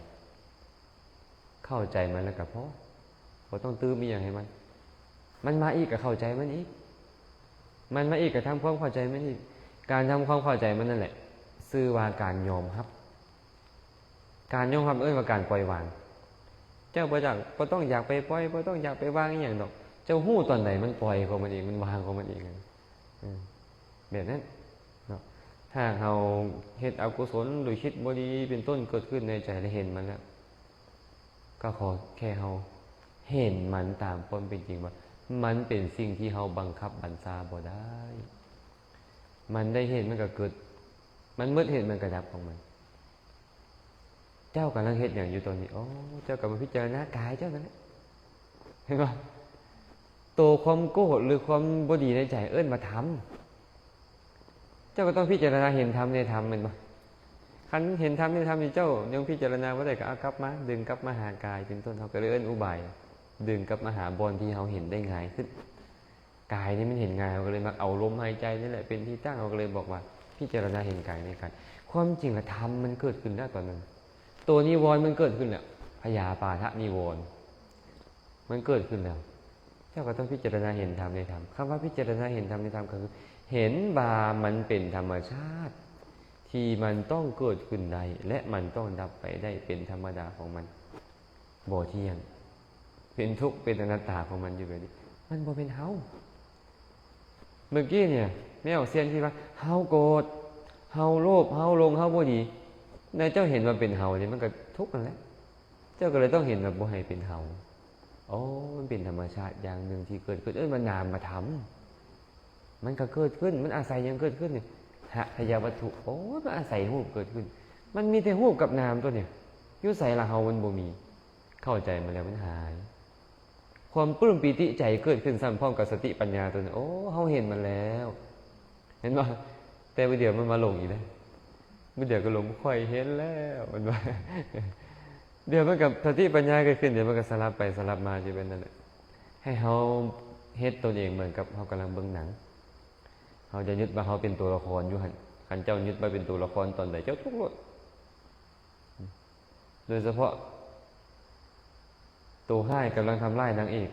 แล้วก็พอบ่ต้องตื้มอีหยังให้มันมาอีกก็เข้าใจมันอีกมันมาอีกก็ทำความเข้าใจมันอีกการทำความเข้าใจมันนั่นแหละ ซื่อว่าการยอมรับการยอมรับว่าการปล่อยวางเจ้าบ่ต้องอยากไปปล่อยบ่ต้องอยากไปวางอหย่างดอกเจ้าฮู้ตอนไหนมันปล่อยของมันเองมันวางของมันเองแบบนั้นเนาะถ้าเราเฮ็ดอกุศลหรือคิดบ่ดีเป็นต้นเกิดขึ้นในใจและเห็นมันแล้วก็ขอแค่เราเห็นมันตามความเป็นจริงว่ามันเป็นสิ่งที่เราบังคับบัญชาบ่ได้มันได้เห็นมันก็เกิดมันมืดเห็นมันก็ดับของมันเจ้ากำลังเฮ็ดอย่างอยู่ตอนนี้โอ้เจ้ากำลังพิจารณากายเจ้านั่นแหละเห็นป่ะตัวความโกรธหรือความบ่ดีในใจเอิ้นมาทำเจ้าก็ต้องพิจารณาเห็นธรรมในธรรมมันป่ะคันเห็นธรรมในธรรมนี่เจ้ายังพิจารณาว่าได้ก็เอากลับมาดึงกลับมาหากายเป็นต้นเขาก็เลยเอิ้นอุบายดึงกลับมาหาบอนที่เขาเห็นได้ง่ายขึ้นกายนี่มันเห็นง่ายเขาก็เลยมาเอาลมหายใจนี่แหละเป็นที่ตั้งเขาก็เลยบอกว่าพิจารณาเห็นกายในกายความจริงละธรรมมันเกิดขึ้นแล้วตอนนั้นตัวนิวรณ์มันเกิดขึ้นแล้วพยาปาทะนิวรณ์มันเกิดขึ้นแล้วเจ้าก็ต้องพิจารณาเห็นธรรมในธรรมคำว่าพิจารณาเห็นธรรมในธรรมก็คือเห็นบามันเป็นธรรมชาติที่มันต้องเกิดขึ้นได้และมันต้องดับไปได้เป็นธรรมดาของมันบ่เที่ยงเป็นทุกข์เป็นอนัตตาของมันอยู่แบบนี้มันบ่เป็นเฮาเมื่อกี้เนี่ยแม่เอาเซียนที่ว่าเฮาโกรธเฮาโลภเฮาหลงเฮาบ่ดีในเจ้าเห็นว่าเป็นเฮาเนี่ยมันก็ทุกข์นั่นแหละเจ้าก็เลยต้องเห็นว่าบ่ให้เป็นเฮาโอ้มันเป็นธรรมชาติอย่างหนึ่งที่เกิดขึ้นมันนามมาทำมันก็เกิดขึ้นมันอาศัยยังเกิดขึ้นเนี่ยหะทยาวัตถุโอ้มันอาศัยรูปเกิดขึ้นมันมีแต่รูปกับนามตัวเนี่ยอยู่ใส่ละเฮามันบ่มีเข้าใจมาแล้วมันหายความปลื้มปีติใจเกิดขึ้นซ้ำพร้อมกับสติปัญญาตัวนี้โอ้เฮาเห็นมันแล้วเห็นป่ะแต่เดี๋ยวมันมาหลงอีกแล้วเดี๋ยวก็หลงค่อยเห็นแล้วมันว่าเดี๋ยวมันกับสติปัญญาเกิดขึ้นเดี๋ยวมันก็สลับไปสลับมาจะเป็นนั่นแหละให้เฮาเฮ็ดตัวเองเหมือนกับเฮากำลังเบิ่งหนังเฮาจะยึดว่าเฮาเป็นตัวละครอยู่หั่นคันเจ้ายึดว่าเป็นตัวละครตอนใดเจ้าทุกข์โลดโดยเฉพาะตัวห้ายกำลังทำร้ายนางเอก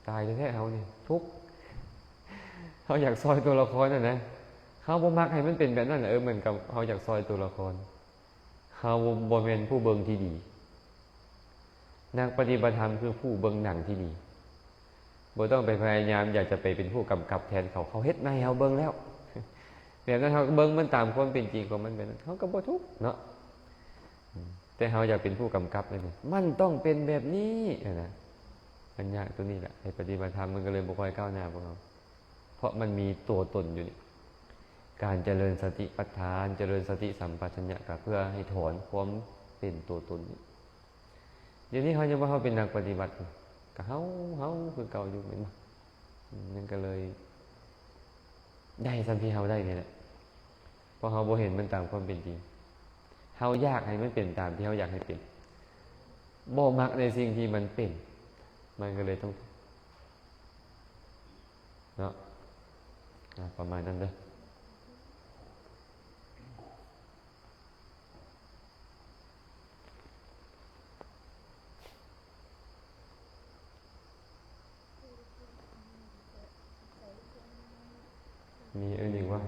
ตายแท้ๆเฮานี่ทุกข์เฮาอยากซอยตัวละครน่ะนะเฮาบ่มักให้มันเป็นแบบนั้นเหมือนกับเฮาอยากซอยตัวละครเฮาบ่แม่นผู้เบิ่งที่ดีนักปฏิบัติธรรมคือผู้เบิ่งหนังที่ดีบ่ต้องไปพยายามอยากจะไปเป็นผู้กำกับแทนเขาเฮ็ดมาให้เฮาเบิ่งแล้วแบบนั้นเฮาก็เบิ่งมันตามความเป็นจริงของมันเป็นเฮาก็บ่ทุกข์เนาะแต่เฮาอยากเป็นผู้กำกับเลยมันต้องเป็นแบบนี้นะปัญญาตัวนี้แหละให้ปฏิบัติธรรมมันก็เลยบ่ค่อยก้าวหน้าพวกเราเพราะมันมีตัวตนอยู่นี่การเจริญสติปัฏฐานเจริญสติสัมปชัญญะก็เพื่อให้ถอนความเป็นตัวตนนี้เดี๋ยวนี้เขาจะว่าเขาเป็นนักปฏิบัติก็เฮาคือเก่าอยู่เหมือนนั่นก็เลยได้สัมผัสเฮาได้นี่แหละเพราะเฮาบ่เห็นมันตามความเป็นจริงเฮาอยากให้มันเป็นตามที่เฮาอยากให้เป็นบ่มักในสิ่งที่มันเป็นมันก็เลยต้องเนาะประมาณนั้นเด้อมีอื่นอีกว่า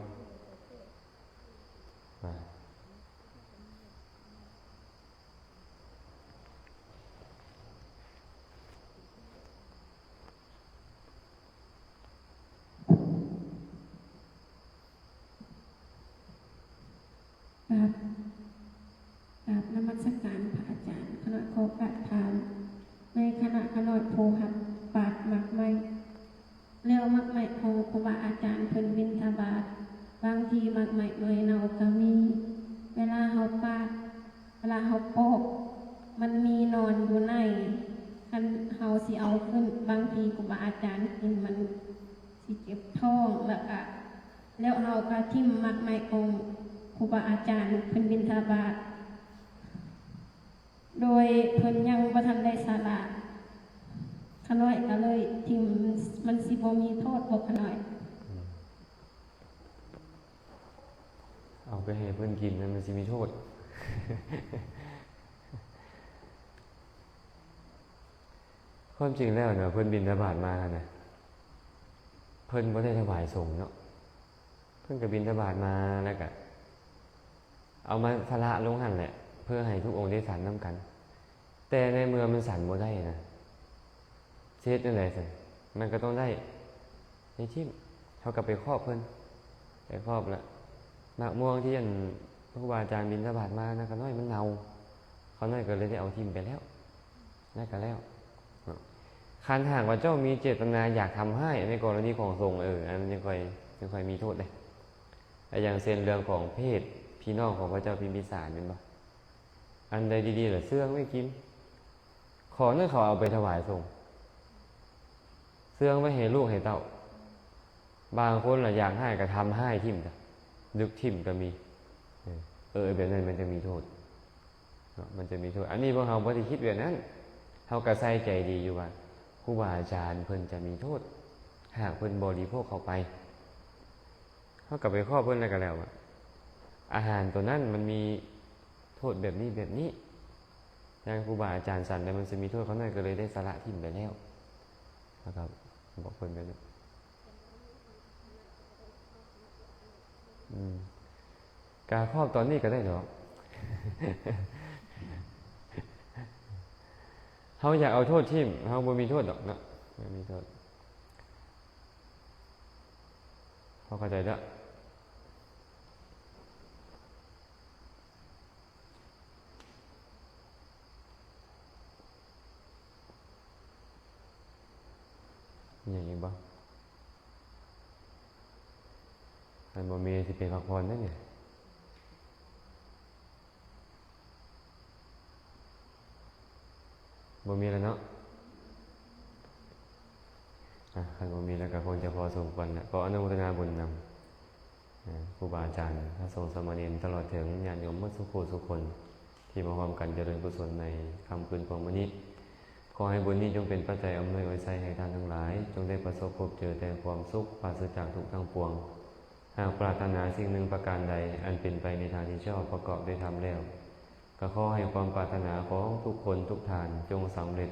นมัสการพระอาจารย์คณะขอประทานในคณะขนอดโพหับปาดหมักไม้แล้วมักไม้โพครูบาอาจารย์เพิ่นบิณฑบาตบางทีมักไม้เมยเนาก็มีเวลาเฮาปาดเวลาเฮาโปกมันมีนอนอยู่ในคันเฮาสิเอาขึ้นบางทีครูบาอาจารย์ขึ้นมันสิเจ็บท้องแล้วเฮาก็ทิ่มมักไม้องค์ครูบาอาจารย์เพิ่นบิณฑบาตโดยเพิ่นยังบ่ทันได้สละขน้อยก็เลยทิ่มมันสิบ่มีโทษบ่ขน้อยเอาไปให้เพิ่นกินมันสิมีโทษ ความจริงแล้วเนาะเพิ่นบิณฑบาตมาน่ะเพิ่นบ่ได้ถวายสงฆ์เนาะเพิ่นก็บิณฑบาตมาแล้วก็ เอามาสละลงหันแหละเพื่อให้ทุกองค์ได้สันน้ำกัน แต่ในเมื่อมันสันบ่ได้นะเช็ดนั่นแหละสิมันก็ต้องได้ในที่เขากลับไปครอบเพิ่นไปครอบละหมากม่วงที่พระครูบาอาจารย์บิณฑบาตมานะก็น้อยมันเน่าเขาน้อยก็เลยได้เอาทิ่มไปแล้วนั่นก็แล้วคันหากว่าเจ้ามีเจตนาอยากทำให้ในกรณีของสงฆ์อันนั้นยังค่อยมีโทษเลยแต่อย่างเช่นเรื่องของเพศพี่น้องของพระเจ้าพิมพิสารเป็นบ่อันใดดีๆหรือเสื้อไม่กินขอนั่นเขาเอาไปถวายสงฆ์เสื้อไม่ให้ลูกให้เต้าบางคนอยากให้ก็ทำให้ทิ่มจ้ะดึกทิ่มก็มีแบบนั้นมันจะมีโทษมันจะมีโทษอันนี้พวกเราไม่ได้คิดแบบนั้นเขาก็ใส่ใจดีอยู่ว่าครูบาอาจารย์เพิ่นจะมีโทษหากเพิ่นบริโภคเข้าไปเขากลับไปข้อเพิ่นอะไรกันแล้วอาหารตัวนั้นมันมีโทษแบบนี้อย่างครูบาอาจารย์สั่นแต่มันจะมีโทษเขาหน่อยก็เลยได้สละทิ่มไปแล้วนะครับบอกเพิ่นไปแล้วการครอบตอนนี้ก็ได้หรอ เขาอยากเอาโทษทิ่มเขาบ่มีโทษหรอกนะไม่มีโทษเขาเข้าใจแล้วอย่างนี้บ้างอันบ่มีที่เป็นพักผ่อนนั่นเนี่ยบ่มีแล้วเนาะคันบ่มีแล้วก็คงจะพอสมควรนะขออนุโมทนาบุญนำครูบาอาจารย์พระสงฆ์สามเณรตลอดถึงญาติโยมทุกคนที่มาพร้อมกันเจริญกุศลในค่ำคืนของวันนี้ขอให้บุญนี้จงเป็นปัจจัยอำนวยอวยชัยให้ท่านทั้งหลายจงได้ประสบพบเจอแต่ความสุขปราศจากทุกข์ทั้งปวงหากปรารถนาสิ่งหนึ่งประการใดอันเป็นไปในทางที่ชอบประกอบด้วยธรรมแล้วก็ขอให้ความปรารถนาของทุกคนทุกทานจงสำเร็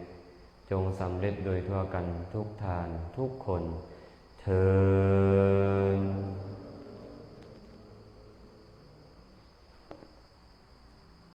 จโดยทั่วกันทุกทานทุกคนเทอญ